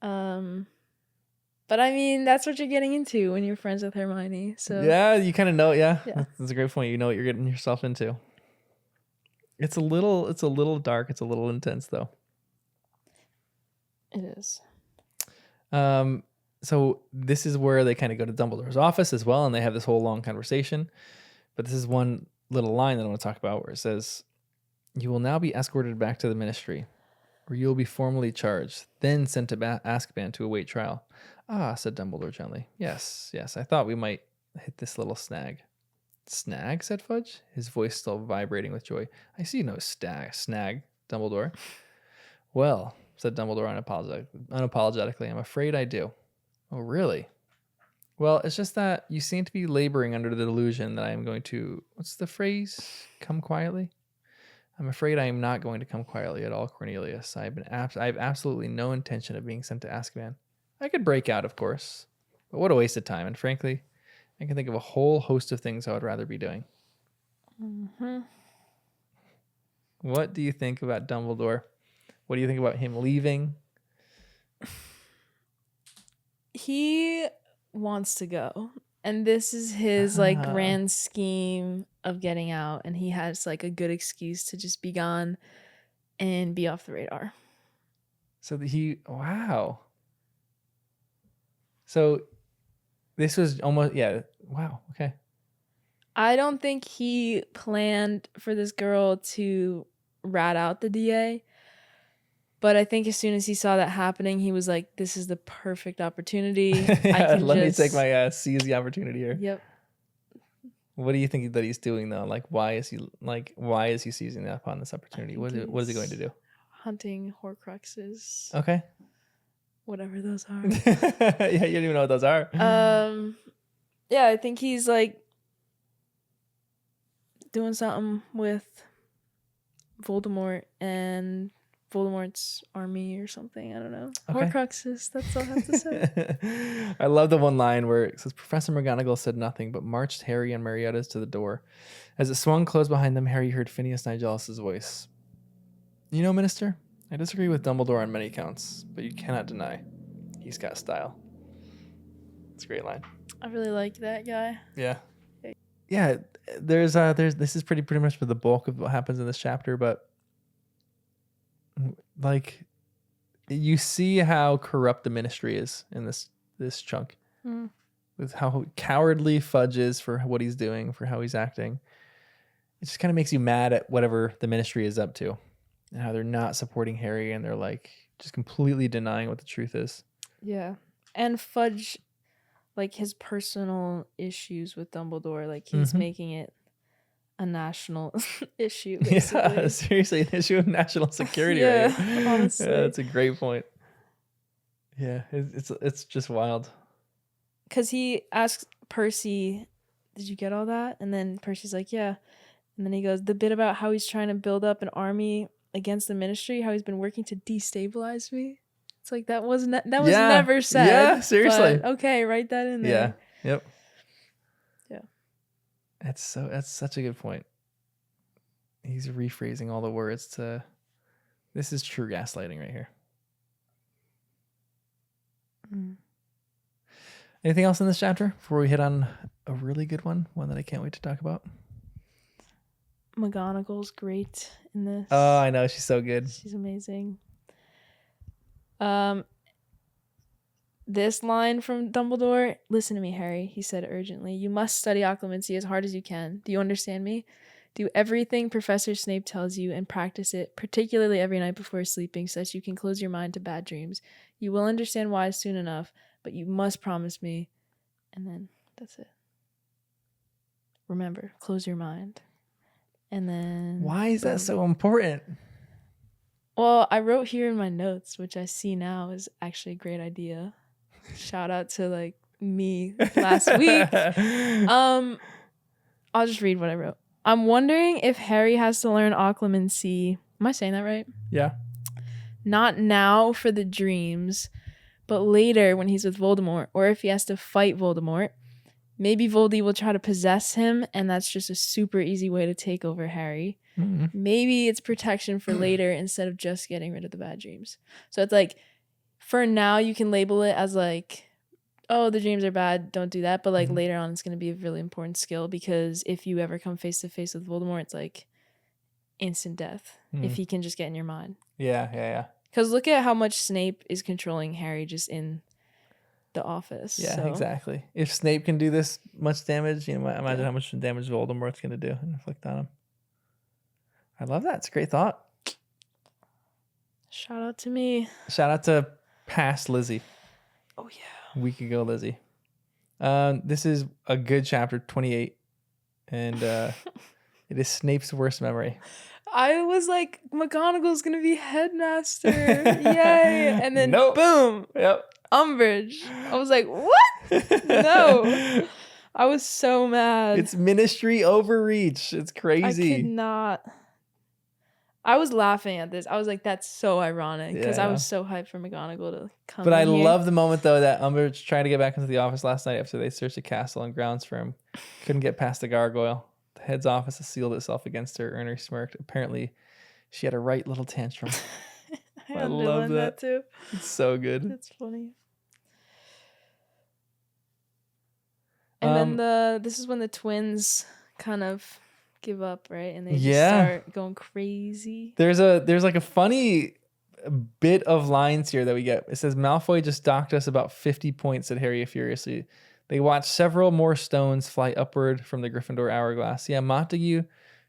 But I mean, that's what you're getting into when you're friends with Hermione. So yeah, you kind of know. Yeah, that's a great point. You know what you're getting yourself into. It's a little dark. It's a little intense, though. It is. So this is where they kind of go to Dumbledore's office as well, and they have this whole long conversation. But this is one little line that I want to talk about where it says, "You will now be escorted back to the Ministry, where you will be formally charged, then sent to Azkaban to await trial." "Ah," said Dumbledore gently. Yes, I thought we might hit this little snag." "Snag?" said Fudge, his voice still vibrating with joy. "I see no snag, Dumbledore." "Well," said Dumbledore unapologetically, "I'm afraid I do." "Oh, really?" "Well, it's just that you seem to be laboring under the delusion that I am going to, what's the phrase? Come quietly? I'm afraid I am not going to come quietly at all, Cornelius. I have absolutely no intention of being sent to Azkaban. I could break out, of course, but what a waste of time. And frankly, I can think of a whole host of things I would rather be doing." Mm-hmm. What do you think about Dumbledore? What do you think about him leaving? He wants to go. And this is his like grand scheme of getting out. And he has like a good excuse to just be gone and be off the radar. So wow. So this was almost, wow. Okay. I don't think he planned for this girl to rat out the DA. But I think as soon as he saw that happening, he was like, "This is the perfect opportunity. I can Let me just take my seize the opportunity here. Yep. What do you think that he's doing though? Like, why is he seizing upon this opportunity? What is he going to do? Hunting Horcruxes, Okay. whatever those are. Yeah, you don't even know what those are. Yeah, I think he's like doing something with Voldemort and Voldemort's army or something. I don't know. Okay. Horcruxes. That's all I have to say. I love the one line where it says, Professor McGonagall said nothing, but marched Harry and Marietta to the door. As it swung closed behind them, Harry heard Phineas Nigelis' voice. You know, Minister, I disagree with Dumbledore on many counts, but you cannot deny he's got style. It's a great line. I really like that guy. Yeah. Yeah, there's this is pretty much for the bulk of what happens in this chapter, but like you see how corrupt the Ministry is in this chunk. With how cowardly Fudge is for what he's doing, for how he's acting. It just kind of makes you mad at whatever the Ministry is up to and how they're not supporting Harry and they're like just completely denying what the truth is. Yeah. And Fudge, like his personal issues with Dumbledore, like he's making it a national issue, basically. Yeah, seriously, an issue of national security. Yeah, right? honestly. Yeah, that's a great point. Yeah, it's just wild. Because he asks Percy, did you get all that? And then Percy's like, yeah. And then he goes, the bit about how he's trying to build up an army against the Ministry, how he's been working to destabilize me. It's like that was never said. Yeah, seriously. But okay, write that in there. Yeah. Yep. Yeah. That's such a good point. He's rephrasing all the words to this is true gaslighting right here. Anything else in this chapter before we hit on a really good one that I can't wait to talk about? McGonagall's great in this. Oh, I know. She's so good. She's amazing. This line from Dumbledore, listen to me, Harry, he said urgently. You must study occlumency as hard as you can. Do you understand me? Do everything Professor Snape tells you and practice it, particularly every night before sleeping, so that you can close your mind to bad dreams. You will understand why soon enough, but you must promise me. And then that's it. Remember, close your mind. And then... Why is that so important? Well, I wrote here in my notes, which I see now is actually a great idea. Shout out to like me last week. I'll just read what I wrote. I'm wondering if Harry has to learn occlumency. Am I saying that right? Yeah. Not now for the dreams, but later when he's with Voldemort, or if he has to fight Voldemort. Maybe Voldy will try to possess him, and that's just a super easy way to take over Harry. Mm-hmm. Maybe it's protection for later instead of just getting rid of the bad dreams. So it's like, for now, you can label it as like, oh, the dreams are bad, don't do that. But like later on, it's going to be a really important skill because if you ever come face to face with Voldemort, it's like instant death if he can just get in your mind. Yeah. Because look at how much Snape is controlling Harry just in the office. Yeah, exactly. If Snape can do this much damage, imagine how much damage Voldemort's going to do and inflict on him. I love that. It's a great thought. Shout out to me. Shout out to past Lizzie. Oh, yeah. A week ago, Lizzie. This is a good chapter, 28. And it is Snape's worst memory. I was like, McGonagall's going to be headmaster. Yay. And then boom. Yep. Umbridge. I was like, what? No. I was so mad. It's Ministry overreach. It's crazy. I could not. I was laughing at this. I was like, that's so ironic because I was so hyped for McGonagall to come But I here. love the moment, though, that Umbridge tried to get back into the office last night after they searched the castle and grounds for him. Couldn't get past the gargoyle. The head's office has sealed itself against her. Ernie smirked. Apparently, she had a right little tantrum. I love that too. It's so good. It's funny. And then this is when the twins kind of give up, right? And they just start going crazy. There's like a funny bit of lines here that we get. It says Malfoy just docked us about 50 points, said Harry furiously. They watch several more stones fly upward from the Gryffindor hourglass. Yeah, Montague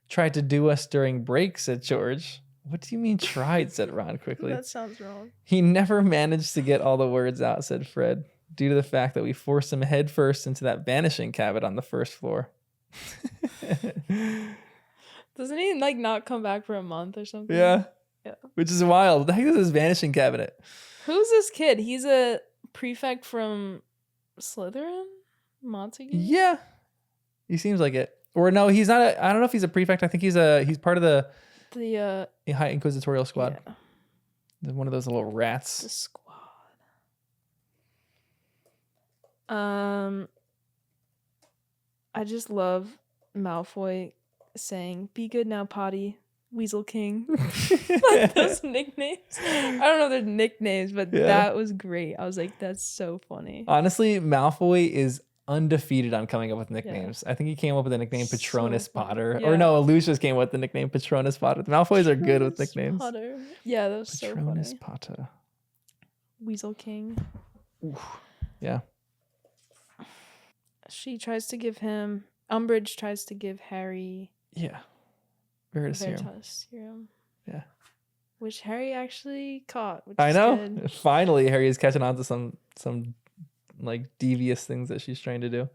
tried to do us during break, said George. What do you mean tried, said Ron quickly. That sounds wrong. He never managed to get all the words out, said Fred, due to the fact that we forced him headfirst into that vanishing cabinet on the first floor. Doesn't he like not come back for a month or something? Yeah. Yeah. Which is wild. What the heck is this vanishing cabinet? Who's this kid? He's a prefect from Slytherin? Montague? Yeah. He seems like it. Or no, he's not I don't know if he's a prefect. I think he's part of the High Inquisitorial Squad. Yeah. One of those little rats. The squad. I just love Malfoy saying, "Be good now, Potty. Weasel King." Like those nicknames. I don't know their nicknames, but that was great. I was like, that's so funny. Honestly, Malfoy is undefeated on coming up with nicknames. I think he came up with the nickname Patronus Potter. Or no, Lucius came up with the nickname Patronus Potter. The Malfoys are good with nicknames. Potter. Yeah, that was Patronus so funny. Potter. Weasel King. Oof. Yeah. She tries to give him... Umbridge tries to give Harry... Yeah. Veritaserum. Veritaserum. Yeah. Which Harry actually caught. Which I know. Good. Finally, Harry is catching on to some like devious things that she's trying to do.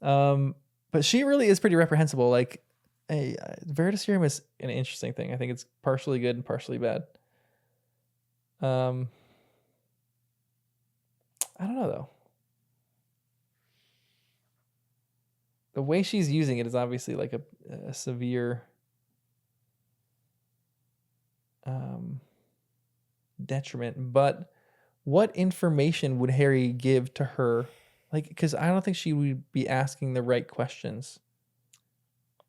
But she really is pretty reprehensible. Like, Veritaserum is an interesting thing. I think it's partially good and partially bad. I don't know though. The way she's using it is obviously like a severe detriment. But what information would Harry give to her? Like, because I don't think she would be asking the right questions.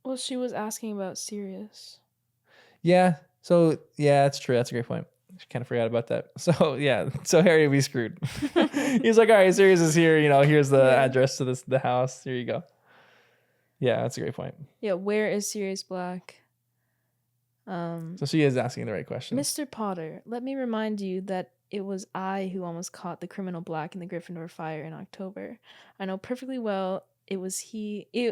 Well, she was asking about Sirius. Yeah. So, yeah, that's true. That's a great point. I kind of forgot about that. So, yeah. So Harry would be screwed. He's like, all right, Sirius is here. You know, here's the address to the house. Here you go. Yeah, that's a great point. Yeah, where is Sirius Black? So she is asking the right question. Mr. Potter, let me remind you that it was I who almost caught the criminal Black in the Gryffindor fire in October. I know perfectly well it was you he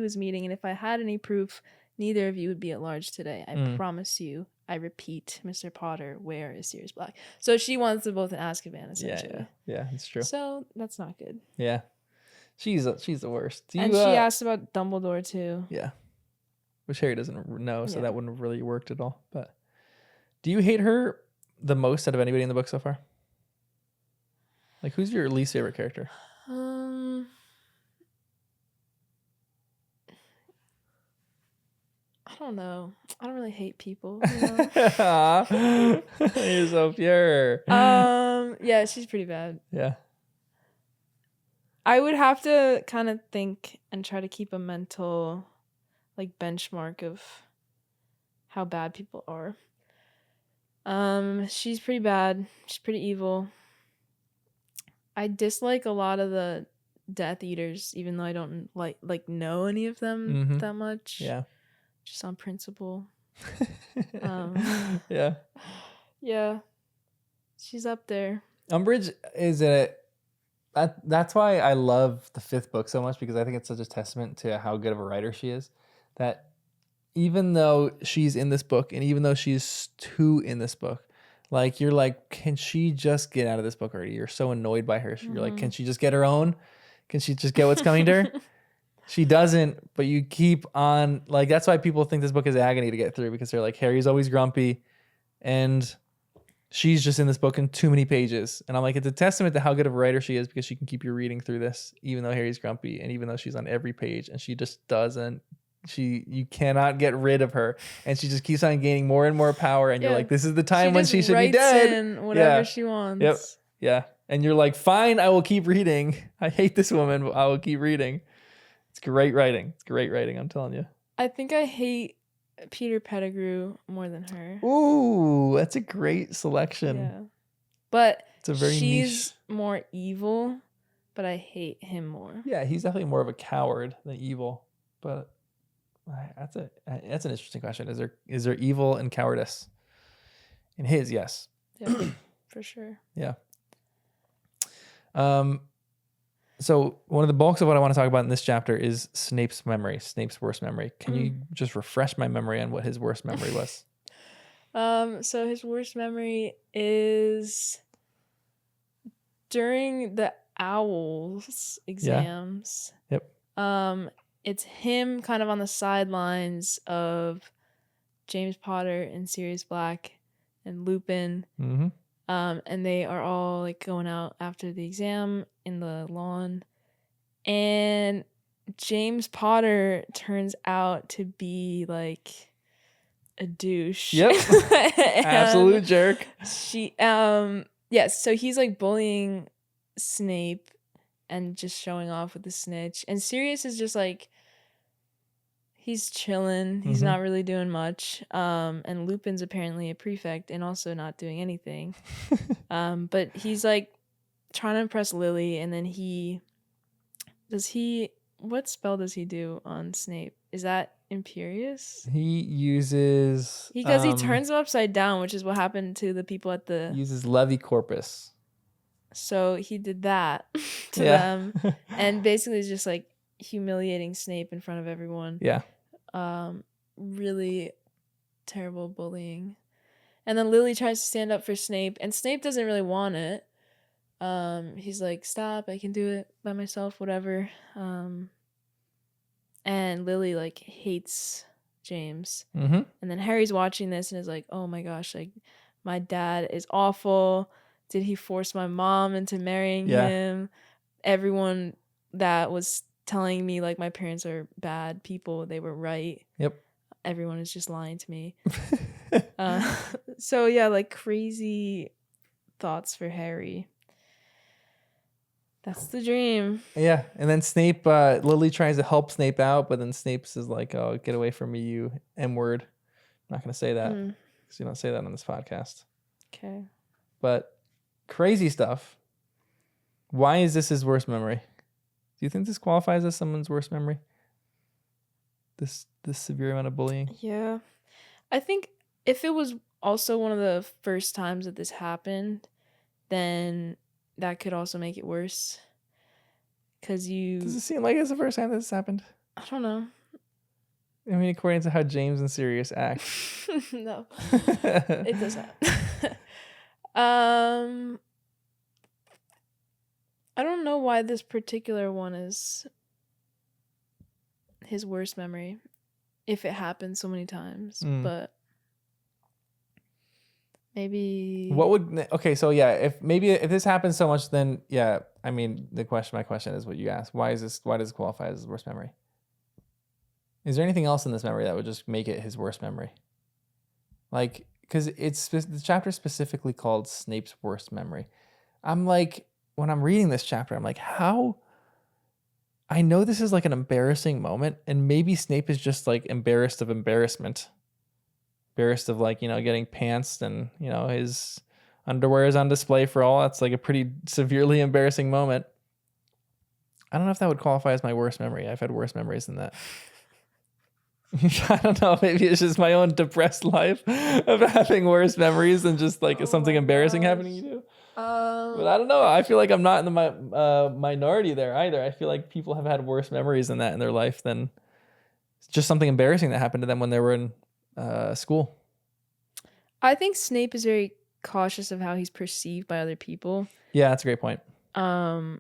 was meeting, and if I had any proof, neither of you would be at large today. I promise you. I repeat, Mr. Potter, where is Sirius Black? So she wants them both in Azkaban, essentially. Yeah, it's true. So that's not good. Yeah. She's the worst. And she asked about Dumbledore too. Yeah. Which Harry doesn't know, so that wouldn't have really worked at all. But do you hate her the most out of anybody in the book so far? Like, who's your least favorite character? I don't know. I don't really hate people. You know? You're so pure. Yeah, she's pretty bad. Yeah. I would have to kind of think and try to keep a mental like benchmark of how bad people are. She's pretty bad. She's pretty evil. I dislike a lot of the Death Eaters, even though I don't like know any of them that much. Yeah. Just on principle. Yeah. Yeah. She's up there. Umbridge is that's why I love the fifth book so much, because I think it's such a testament to how good of a writer she is, that even though she's in this book and even though she's two in this book, like, you're like, can she just get out of this book already? You're so annoyed by her. You're like, can she just get her own? Can she just get what's coming to her? She doesn't, but you keep on, like, that's why people think this book is agony to get through, because they're like, Harry's always grumpy and she's just in this book in too many pages. And I'm like, it's a testament to how good of a writer she is, because she can keep you reading through this, even though Harry's grumpy and even though she's on every page, and she just doesn't, you cannot get rid of her. And she just keeps on gaining more and more power. And you're like, this is the time when she should be dead. Whatever she wants. Yep. Yeah. And you're like, fine, I will keep reading. I hate this woman, but I will keep reading. It's great writing. It's great writing, I'm telling you. I think I hate Peter Pettigrew more than her. Ooh, that's a great selection. Yeah. But it's a very she's niche. More evil, but I hate him more. Yeah, he's definitely more of a coward than evil. But that's an interesting question. Is there evil and cowardice? In his, yes. Yeah, for sure. Yeah. So one of the bulks of what I want to talk about in this chapter is Snape's memory, Snape's worst memory. Can you just refresh my memory on what his worst memory was? So his worst memory is during the owls exams. Yep. It's him kind of on the sidelines of James Potter and Sirius Black and Lupin. Mm-hmm. And they are all like going out after the exam in the lawn. And James Potter turns out to be like a douche. Yep. Absolute jerk. Yes, so he's like bullying Snape and just showing off with the snitch. And Sirius is just like, he's chilling. He's not really doing much. And Lupin's apparently a prefect and also not doing anything. But he's like trying to impress Lily, and then what spell does he do on Snape? Is that Imperious? He uses He turns him upside down, which is what happened to the people at the uses Levicorpus. So he did that to them, and basically is just like humiliating Snape in front of everyone. Yeah. Really terrible bullying. And then Lily tries to stand up for Snape, and Snape doesn't really want it. He's like, stop, I can do it by myself, whatever. And Lily like hates James. Mm-hmm. And then Harry's watching this and is like, oh my gosh, like my dad is awful. Did he force my mom into marrying him? Everyone that was telling me like my parents are bad people, they were right. Yep. Everyone is just lying to me. So yeah, like crazy thoughts for Harry. That's the dream. Yeah, and then Snape, Lily tries to help Snape out, but then Snape says like, "Oh, get away from me, you M-word." I'm not gonna say that because you don't say that on this podcast. Okay. But crazy stuff. Why is this his worst memory? Do you think this qualifies as someone's worst memory? This severe amount of bullying? Yeah. I think if it was also one of the first times that this happened, then that could also make it worse. Does it seem like it's the first time that this happened? I don't know. I mean, according to how James and Sirius act. No. It does not. I don't know why this particular one is his worst memory, if it happened so many times, but maybe. So yeah, if this happens so much, then yeah, I mean, my question is what you asked. Why does it qualify as his worst memory? Is there anything else in this memory that would just make it his worst memory? Like, because the chapter specifically called Snape's worst memory. I'm like, when I'm reading this chapter, I'm like, how? I know this is like an embarrassing moment, and maybe Snape is just like embarrassed of embarrassment. Embarrassed of like, getting pantsed and, his underwear is on display for all. That's like a pretty severely embarrassing moment. I don't know if that would qualify as my worst memory. I've had worse memories than that. I don't know. Maybe it's just my own depressed life of having worse memories than just like something embarrassing happening to you. But I don't know. I feel like I'm not in the minority there either. I feel like people have had worse memories than that in their life than just something embarrassing that happened to them when they were in school. I think Snape is very cautious of how he's perceived by other people. Yeah, that's a great point. So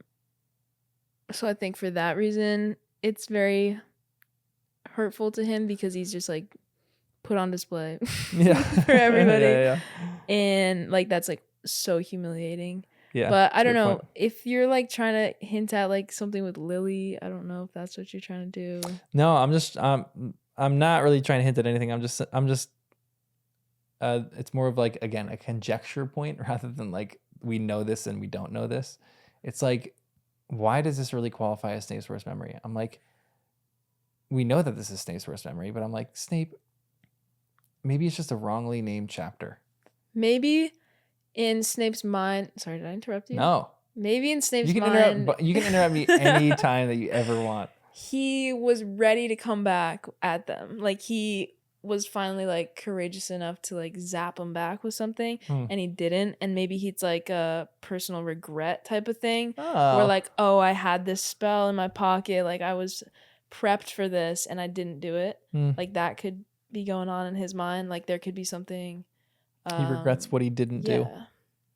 I think for that reason, it's very hurtful to him because he's just like put on display for everybody. Yeah. And like that's like so humiliating. Yeah. But I don't know point. If you're like trying to hint at like something with Lily, I don't know if that's what you're trying to do. No, I'm not really trying to hint at anything. I'm just it's more of like, again, a conjecture point rather than like we know this and we don't know this. It's like, why does this really qualify as Snape's worst memory? I'm like, we know that this is Snape's worst memory, but I'm like, Snape, maybe it's just a wrongly named chapter. Maybe in Snape's mind. Sorry, did I interrupt you? No. Maybe in Snape's mind. You can interrupt me any time that you ever want. He was ready to come back at them. Like he was finally like courageous enough to like zap him back with something, Hmm. and he didn't, and maybe he's like a personal regret type of thing, Oh. where like, oh, I had this spell in my pocket, like I was prepped for this and I didn't do it. Hmm. Like that could be going on in his mind. Like there could be something He regrets what he didn't do.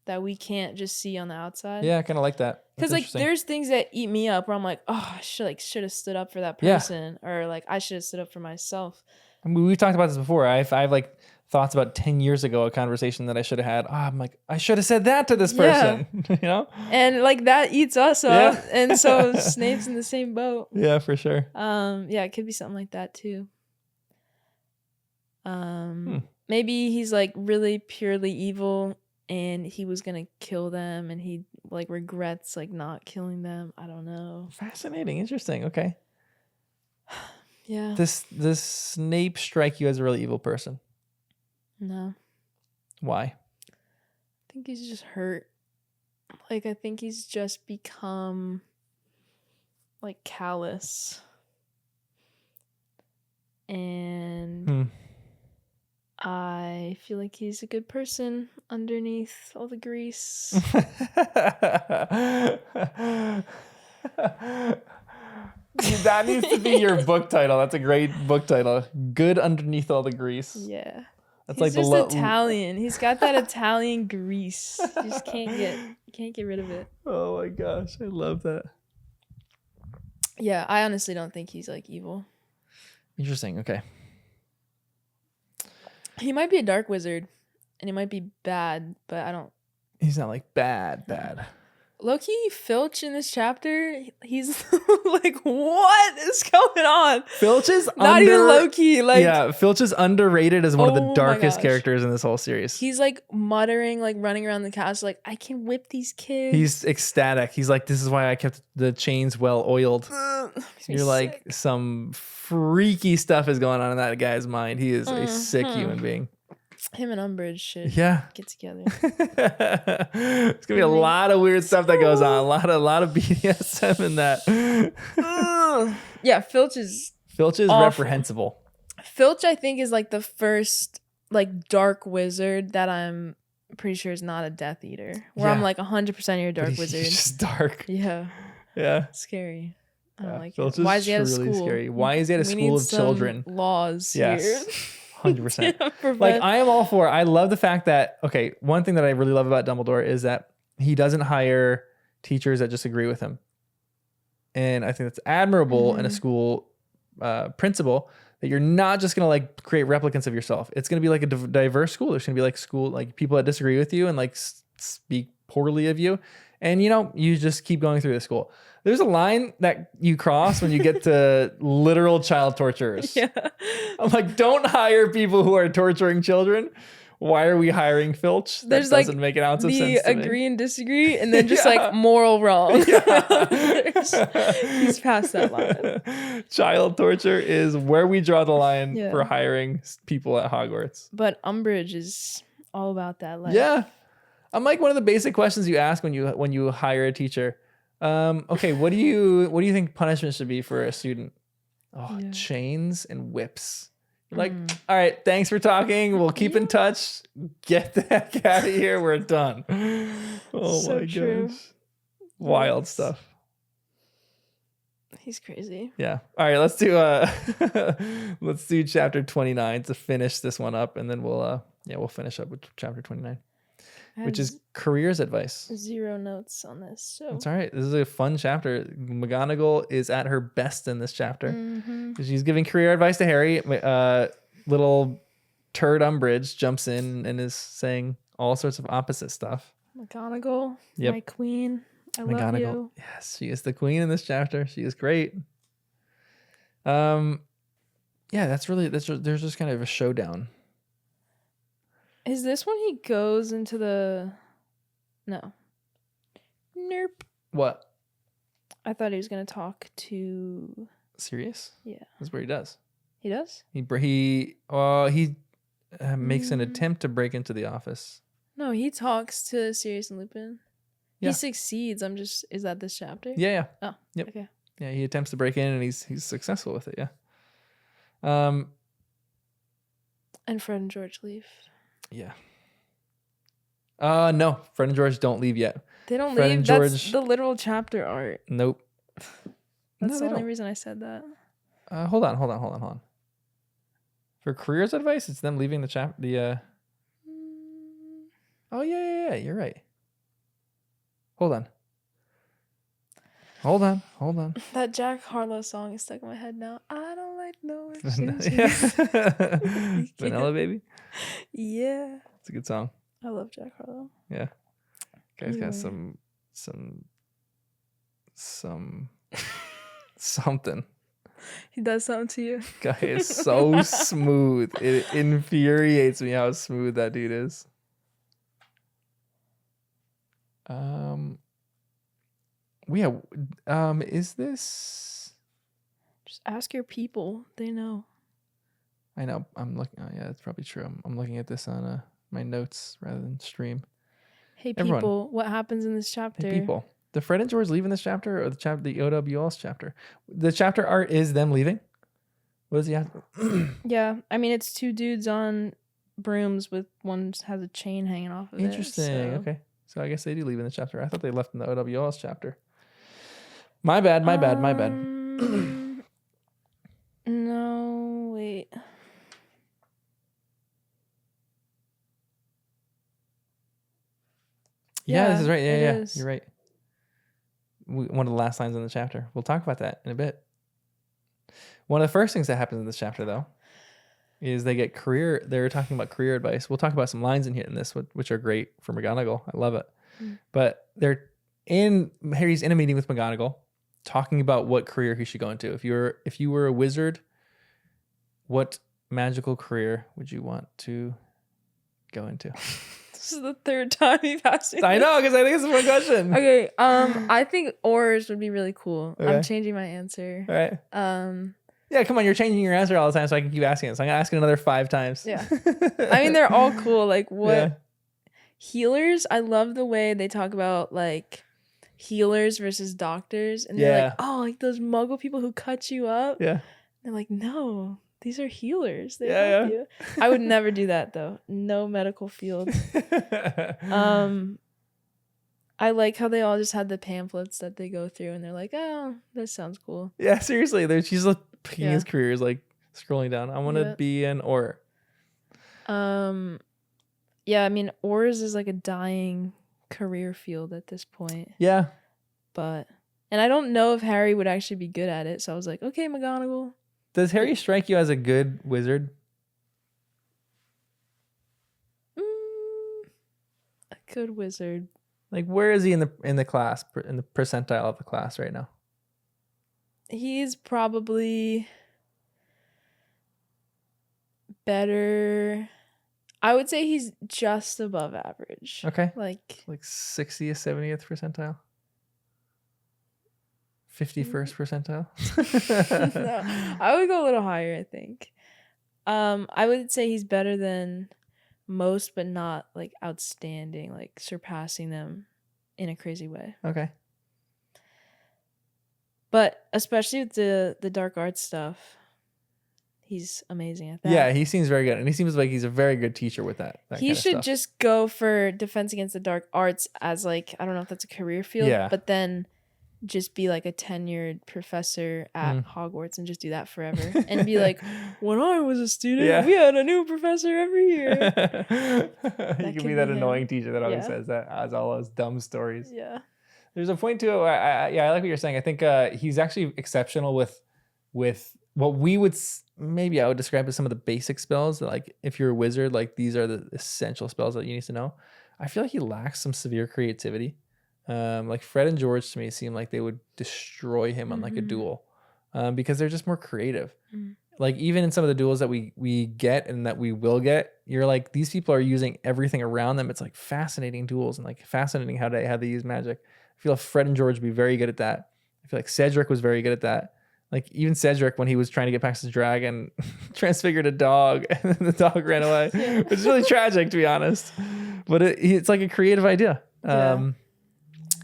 that we can't just see on the outside. Yeah, I kind of like that. Because That's like interesting. there's things that eat me up where I'm like, oh, I should have stood up for that Yeah. person, or like I should have stood up for myself. I mean, we've talked about this before. I have like thoughts about 10 years ago, a conversation that I should have had. Oh, I'm like, I should have said that to this Yeah. person, you know? And like that eats us Yeah. up, and so Snape's in the same boat. Yeah, for sure. Yeah, it could be something like that too. Maybe he's like really purely evil and he was gonna kill them and he like regrets like not killing them. I don't know. Fascinating. Interesting. Okay. Yeah. This Snape strike you as a really evil person. No. Why? I think he's just hurt. Like I think he's just become like callous. And I feel like he's a good person underneath all the grease. That needs to be your book title. That's a great book title. Good underneath all the grease. Yeah. That's He's like just Italian. He's got that Italian grease. You just can't get rid of it. Oh my gosh, I love that. Yeah, I honestly don't think he's like evil. Interesting. Okay. He might be a dark wizard and he might be bad, but I don't. He's not like bad. Low-key, Filch in this chapter, he's like, what is going on? Filch is not even low-key. Like, yeah, Filch is underrated as one of Oh the my darkest gosh. characters in this whole series. he's like muttering, like running around the castle, like, I can whip these kids. He's ecstatic. He's like, this is why I kept the chains well oiled. Makes me You're like, sick. some freaky stuff is going on in that guy's mind. He is a sick human being. Him and Umbridge should Yeah. get together. It's gonna be a lot of weird stuff that goes on. A lot of BDSM in that. Yeah, Filch is Awful. Awful. Reprehensible. Filch, I think, is like the first like dark wizard that I'm pretty sure is not a Death Eater. Where I'm Yeah. like 100% you're a dark But wizard. He's just dark. Yeah, Yeah. scary. I don't like Filch it. Why is is he at a truly school? scary. Why is he at a We school need of some children? Laws Yes. here. 100%. To Like, prevent- I am all for it. I love the fact that, okay, one thing that I really love about Dumbledore is that he doesn't hire teachers that just agree with him. And I think that's admirable in a school principal, that you're not just going to like create replicants of yourself. It's going to be like a diverse school. There's going to be like school, like people that disagree with you and like speak poorly of you. And, you know, you just keep going through the school. There's a line that you cross when you get to literal child torturers. yeah. I'm like, don't hire people who are torturing children. Why are we hiring Filch? That There's, like, doesn't make an ounce of The sense to me. agree and disagree, and then just Yeah. like moral wrong. Yeah. He's past that line. Child torture is where we draw the line Yeah. for hiring people at Hogwarts. But Umbridge is all about that life. Yeah. I'm like one of the basic questions you ask when you hire a teacher. Okay, what do you think punishment should be for a student? Oh, Yeah. chains and whips. You're like, all right, thanks for talking. We'll keep in touch. Get the heck out of here. We're done. Oh So my true. gosh. Wild Yes. stuff. He's crazy. Yeah. All right, let's do let's do chapter 29 to finish this one up, and then we'll finish up with chapter 29, I which have is careers advice. 0 notes on this. So It's all right. This is a fun chapter. McGonagall is at her best in this chapter. She's giving career advice to Harry. Little turd Umbridge jumps in and is saying all sorts of opposite stuff. McGonagall, Yep. my queen. I love McGonagall. you. Yes, she is the queen in this chapter. She is great. Yeah, there's just kind of a showdown. Is this when he goes into the? No. Nope. What? I thought he was gonna talk to. Serious? Yeah. That's what he does. He does? He makes an attempt to break into the office. No, he talks to Sirius and Lupin. Yeah. He succeeds. Is that this chapter? Yeah. Oh. Yep. Okay. Yeah, he attempts to break in and he's successful with it. Yeah. And Fred and George leave. Yeah. No, Fred and George don't leave yet. They don't Fred leave. and That's George- the literal chapter art. Nope. That's No, the they only don't. reason I said that. Hold on. For careers advice, it's them leaving Oh yeah, you're right. Hold on. That Jack Harlow song is stuck in my head now. I don't like no Yeah. excuses. Vanilla Baby. Yeah. It's a good song. I love Jack Harlow. Yeah. Guy's got Anyway. some something. He does something to you. Guy is so smooth. It infuriates me how smooth that dude is. Is this? Just ask your people. They know. I know. I'm looking. Oh yeah, that's probably true. I'm looking at this on my notes rather than stream. Hey Everyone. people, what happens in this chapter? Hey people, the Fred and George leaving this chapter or the OWL's chapter? The chapter art is them leaving. What does he have? Yeah, I mean it's two dudes on brooms with one has a chain hanging off of Interesting. it. so- Okay, so I guess they do leave in the chapter. I thought they left in the OWL's chapter. My bad. No, wait. Yeah, this is right. it Yeah, is. you're right. One of the last lines in the chapter. We'll talk about that in a bit. One of the first things that happens in this chapter, though, is they get career. They're talking about career advice. We'll talk about some lines in here in this, which are great for McGonagall. I love it. But Harry's in a meeting with McGonagall, talking about what career he should go into. If you were a wizard, what magical career would you want to go into? This is the third time you've asked me. I this. know, because I think it's a fun question. Okay, I think oars would be really cool. Okay. I'm changing my answer. All right. Um, Yeah, come on. You're changing your answer all the time, so I can keep asking it. So I'm going to ask it another 5 times. Yeah. I mean, they're all cool. Like, what Yeah. healers? I love the way they talk about, like, healers versus doctors. And they're like, Yeah. oh, like those muggle people who cut you up. Yeah. They're like, no, these are healers. They Yeah, help you. I would never do that, though. No medical field. I like how they all just had the pamphlets that they go through and they're like, oh, this sounds cool. Yeah, seriously. She's like picking Yeah. his careers, like scrolling down. I want to Yeah. be an or. Yeah, I mean, oars is like a dying career field at this point. Yeah. And I don't know if Harry would actually be good at it. So I was like, okay, McGonagall. Does Harry strike you as a good wizard? A good wizard. Like, where is he in the class, in the percentile of the class right now? He's probably better. I would say he's just above average. Okay. Like, Like 60th, 70th percentile? 51st percentile? no, I would go a little higher, I think. I would say he's better than most, but not like outstanding, like surpassing them in a crazy way. Okay. But especially with the dark arts stuff, he's amazing at that. Yeah, he seems very good. And he seems like he's a very good teacher with that. He kind of should stuff. just go for Defense Against the Dark Arts as like, I don't know if that's a career field, Yeah. but then just be like a tenured professor at Hogwarts and just do that forever and be like, when I was a student, Yeah. we had a new professor every year. You could can be be that him. annoying teacher that always Yeah. says that, has all those dumb stories. Yeah. There's a point to it where I like what you're saying. I think he's actually exceptional with what we would maybe I would describe as some of the basic spells. Like if you're a wizard, like these are the essential spells that you need to know. I feel like he lacks some severe creativity. Like Fred and George to me seem like they would destroy him on like a duel, because they're just more creative. Like even in some of the duels that we get and that we will get, you're like, these people are using everything around them. It's like fascinating duels and like fascinating how they use magic. I feel like Fred and George would be very good at that. I feel like Cedric was very good at that. Like even Cedric, when he was trying to get past his dragon, transfigured a dog and then the dog ran away. It's really tragic, to be honest. But it's like a creative idea. Yeah.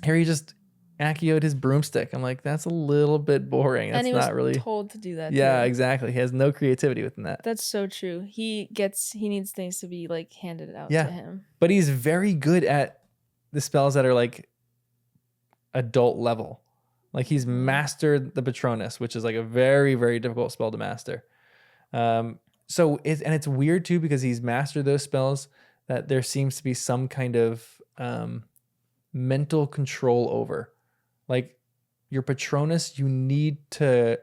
Harry just, Accio his broomstick. I'm like, that's a little bit boring. That's And he was not really. told to do that. Yeah, too. exactly. He has no creativity within that. That's so true. He needs things to be like handed out Yeah. to him. But he's very good at the spells that are like adult level. Like he's mastered the Patronus, which is like a very, very difficult spell to master. It's weird too because he's mastered those spells that there seems to be some kind of mental control over. Like your Patronus, you need to.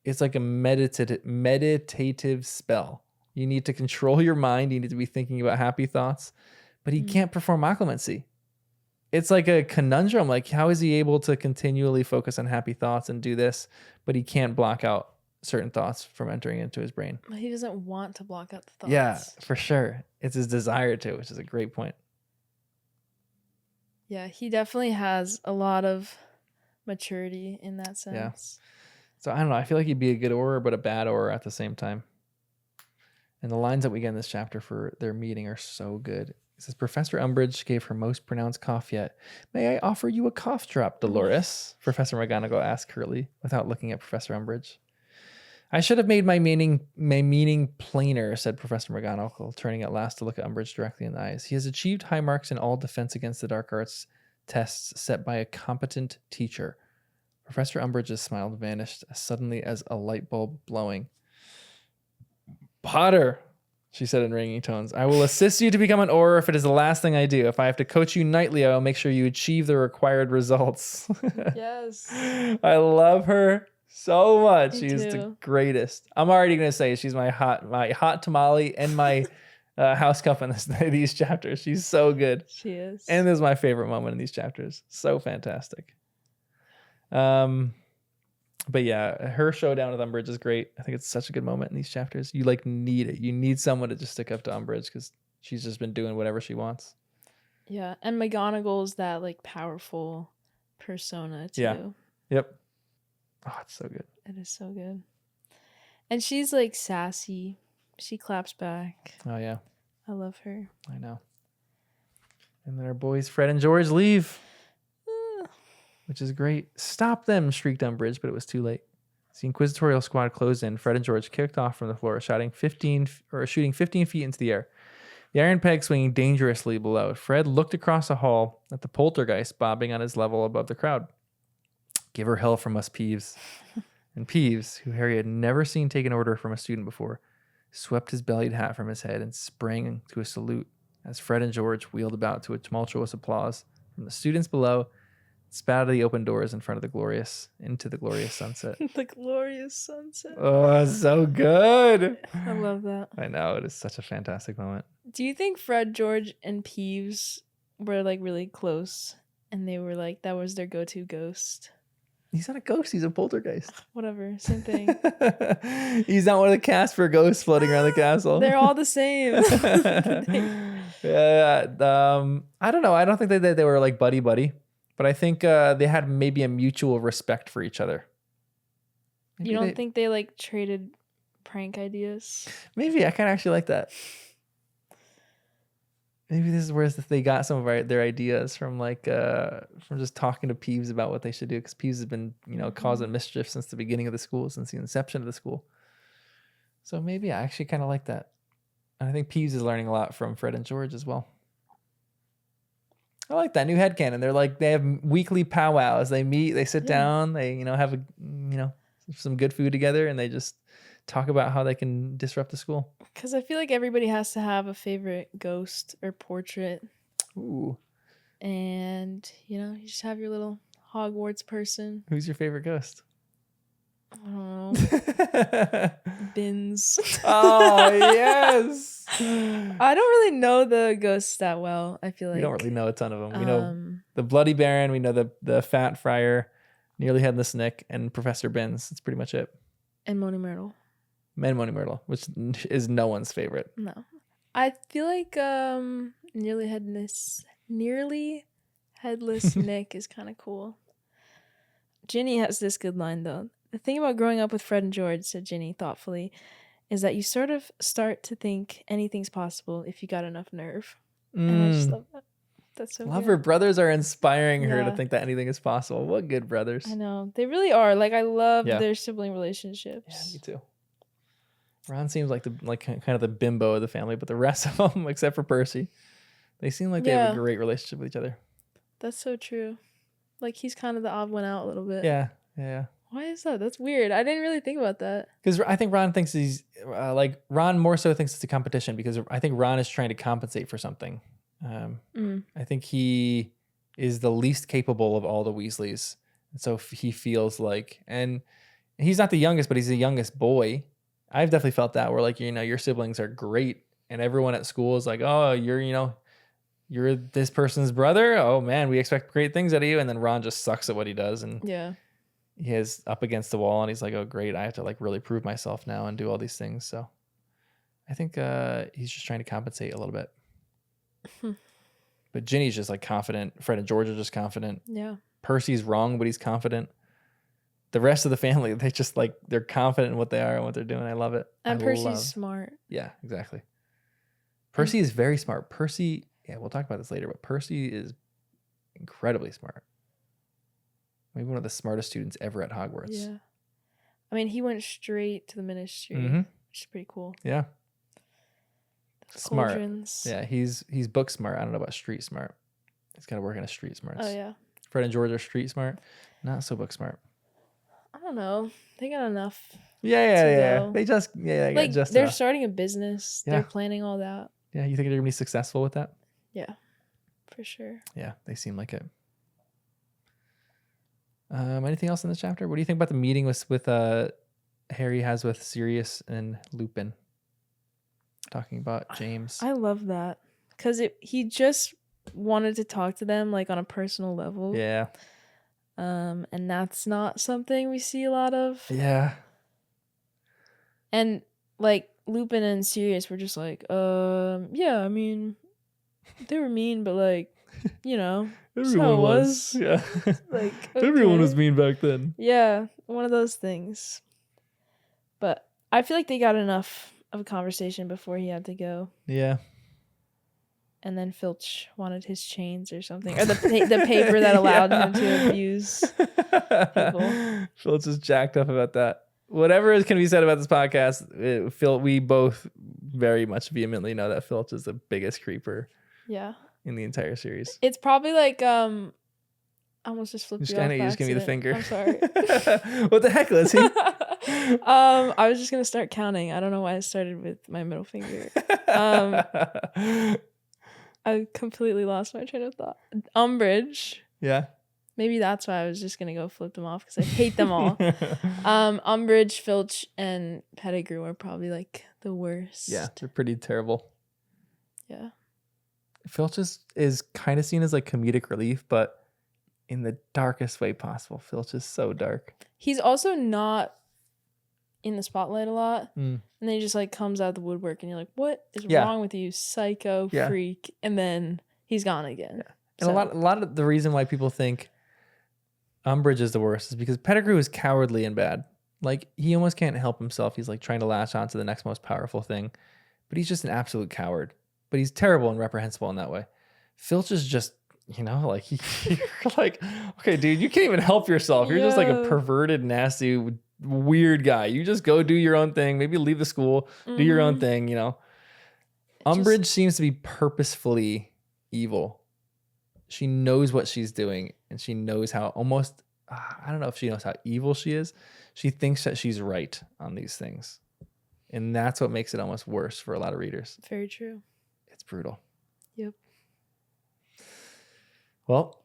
It's like a meditative spell. You need to control your mind. You need to be thinking about happy thoughts, but he can't perform occlumency. It's like a conundrum. Like, how is he able to continually focus on happy thoughts and do this, but he can't block out certain thoughts from entering into his brain? But he doesn't want to block out the thoughts. Yeah, for sure. It's his desire to, which is a great point. Yeah, he definitely has a lot of maturity in that sense. Yeah. So I don't know. I feel like he'd be a good Auror, but a bad Auror at the same time. And the lines that we get in this chapter for their meeting are so good. It says, Professor Umbridge gave her most pronounced cough yet. May I offer you a cough drop, Dolores? Professor McGonagall asked curtly, without looking at Professor Umbridge. I should have made my meaning plainer, said Professor McGonagall, turning at last to look at Umbridge directly in the eyes. He has achieved high marks in all defense against the dark arts tests set by a competent teacher. Professor Umbridge's smile vanished as suddenly as a light bulb blowing. Potter, she said in ringing tones, I will assist you to become an Auror if it is the last thing I do. If I have to coach you nightly, I will make sure you achieve the required results. Yes. I love her so much. Me She's too. the greatest. I'm already gonna say she's my hot tamale and my house cup in these chapters. She's so good. She is. And this is my favorite moment in these chapters. So fantastic. But yeah, her showdown with Umbridge is great. I think it's such a good moment in these chapters. You like need it. You need someone to just stick up to Umbridge because she's just been doing whatever she wants. Yeah, and McGonagall's that like powerful persona too. Yeah. Yep. Oh, it's so good. It is so good. And she's like sassy. She claps back. Oh yeah, I love her. I know. And then our boys Fred and George leave, which is great. Stop them, shrieked Umbridge, but it was too late. As the inquisitorial squad closed in, Fred and George kicked off from the floor, shooting 15 feet into the air. The iron peg swinging dangerously below. Fred looked across the hall at the poltergeist bobbing on his level above the crowd. Give her hell from us, Peeves. And Peeves, who Harry had never seen take an order from a student before, swept his bellied hat from his head and sprang to a salute as Fred and George wheeled about to a tumultuous applause from the students below, spat out of the open doors into the glorious sunset. The glorious sunset. Oh, so good. I love that. I know, it is such a fantastic moment. Do you think Fred, George, and Peeves were like really close and they were like that was their go-to ghost? He's not a ghost, he's a poltergeist. Whatever, same thing. He's not one of the Casper ghosts floating around the castle. They're all the same. Yeah. I don't know. I don't think they were like buddy, but I think they had maybe a mutual respect for each other. You don't think they like traded prank ideas? Maybe I kind of actually like that. Maybe this is where they got some of their ideas from, like from just talking to Peeves about what they should do, because Peeves has been, causing mischief since the beginning of the school, since the inception of the school. So maybe I actually kind of like that. And I think Peeves is learning a lot from Fred and George as well. I like that new headcanon. They have weekly powwows. They meet, they sit down, they have some good food together, and they just talk about how they can disrupt the school. Because I feel like everybody has to have a favorite ghost or portrait. Ooh. And, you just have your little Hogwarts person. Who's your favorite ghost? I don't know. Bins. Oh, yes. I don't really know the ghosts that well, I feel like. We don't really know a ton of them. We know the Bloody Baron, we know the Fat Friar, Nearly Headless Nick, and Professor Binns. That's pretty much it. And Moaning Myrtle. And Moaning Myrtle, which is no one's favorite. No. I feel like Nearly Headless Nick is kind of cool. Ginny has this good line, though. The thing about growing up with Fred and George, said Ginny thoughtfully, is that you sort of start to think anything's possible if you got enough nerve. And I just love that. That's so Love good. her brothers are inspiring her to Yeah. think that anything is possible. What good brothers. I know. They really are. Like, I love Yeah. their sibling Yeah, relationships. me too. Ron seems like kind of the bimbo of the family, but the rest of them, except for Percy, they seem like they have a Yeah. great relationship with each other. That's so true. Like, he's kind of the odd one out a little bit. Yeah, yeah. Why is that? That's weird. I didn't really think about that. Because I think Ron thinks he's Ron more so thinks it's a competition because I think Ron is trying to compensate for something. I think he is the least capable of all the Weasleys, and so he feels like, and he's not the youngest, but he's the youngest boy. I've definitely felt that where like your siblings are great, and everyone at school is like, oh, you're this person's brother. Oh man, we expect great things out of you, and then Ron just sucks at what he does, and Yeah. he is up against the wall, and he's like, oh great, I have to like really prove myself now and do all these things. So I think he's just trying to compensate a little bit. But Ginny's just like confident. Fred and George are just confident. Yeah. Percy's wrong, but he's confident. The rest of the family, they just like they're confident in what they are and what they're doing. I love it. And Percy's smart. Yeah, exactly. Percy is very smart. Percy, yeah, we'll talk about this later, but Percy is incredibly smart. Maybe one of the smartest students ever at Hogwarts. Yeah. I mean, he went straight to the ministry, Mhm. which is pretty cool. Yeah. The Smart. cauldrons. Yeah, he's book smart. I don't know about street smart. He's got to work on his street smarts. Oh, yeah. Fred and George are street smart, not so book smart. I don't know. They got enough. Yeah. go. They just they Like, got just they're enough. starting a business. Yeah. They're planning all that. Yeah, you think they're gonna be successful with that? Yeah, for sure. Yeah, they seem like it. Anything else in this chapter? What do you think about the meeting with Harry has with Sirius and Lupin? Talking about James. I love that because he just wanted to talk to them like on a personal level. Yeah. And that's not something we see a lot of. Yeah. And like Lupin and Sirius were just like, yeah, I mean, they were mean, but like, you know, that's how it was. Yeah. Like, Everyone okay. was mean back then. Yeah, one of those things. But I feel like they got enough of a conversation before he had to go. Yeah. And then Filch wanted his chains or something, or the paper that allowed him to abuse people. Filch is jacked up about that. Whatever can be said about this podcast, we both very much vehemently know that Filch is the biggest creeper Yeah. in the entire series. It's probably like I almost just flipped you off. You just give me the finger. I'm sorry. What the heck, Lizzie? I was just gonna start counting. I don't know why I started with my middle finger. I completely lost my train of thought. Umbridge. Yeah. Maybe that's why I was just gonna go flip them off because I hate them all. Umbridge, Filch, and Pettigrew are probably like the worst. Yeah, they're pretty terrible. Yeah. Filch is kind of seen as like comedic relief, but in the darkest way possible. Filch is so dark. He's also not in the spotlight a lot. Mm. And then he just like comes out of the woodwork and you're like, what is Yeah. wrong with you, psycho Yeah. freak? And then he's gone again. Yeah. And a lot of the reason why people think Umbridge is the worst is because Pettigrew is cowardly and bad. Like he almost can't help himself. He's like trying to latch on to the next most powerful thing, but he's just an absolute coward. But he's terrible and reprehensible in that way. Filch is just, like you're like, okay, dude, you can't even help yourself. You're just like a Yeah. perverted, nasty, weird guy. You just go do your own thing. Maybe leave the school, do your own thing. Umbridge seems to be purposefully evil. She knows what she's doing, and she knows how almost, I don't know if she knows how evil she is. She thinks that she's right on these things. And that's what makes it almost worse for a lot of readers. Very true. It's brutal. Yep. Well,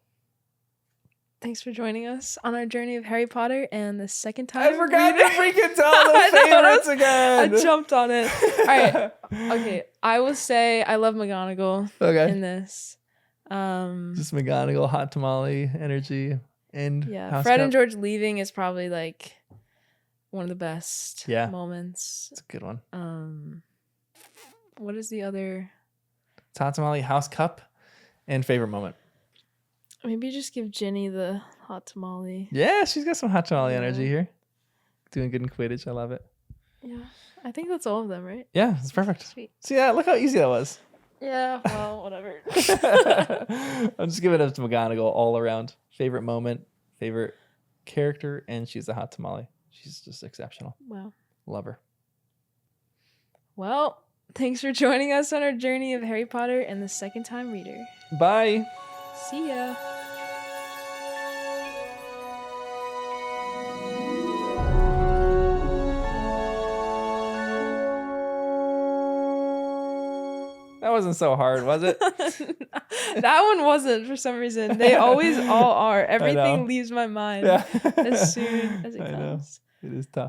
Thanks for joining us on our journey of Harry Potter and the second time. I forgot to reading- freaking tell I the know, favorites again. I jumped on it. All right. Okay. I will say I love McGonagall Okay. in this. Just McGonagall, hot tamale energy, and Yeah. House Fred Cup. and George leaving is probably like one of the best Yeah. moments. It's a good one. What is the other? It's hot tamale, house cup, and favorite moment. Maybe just give Ginny the hot tamale. Yeah, she's got some hot tamale Yeah. energy here. Doing good in Quidditch. I love it. Yeah. I think that's all of them, right? Yeah, it's perfect. Sweet. See that? Look how easy that was. Yeah, well, whatever. I'm just giving it up to McGonagall all around. Favorite moment, favorite character, and she's a hot tamale. She's just exceptional. Wow. Love her. Well, thanks for joining us on our journey of Harry Potter and the Second Time Reader. Bye. See ya. That wasn't so hard, was it? That one wasn't for some reason. They always all are. Everything know. leaves my mind Yeah. as soon as it I know. comes. It is tough.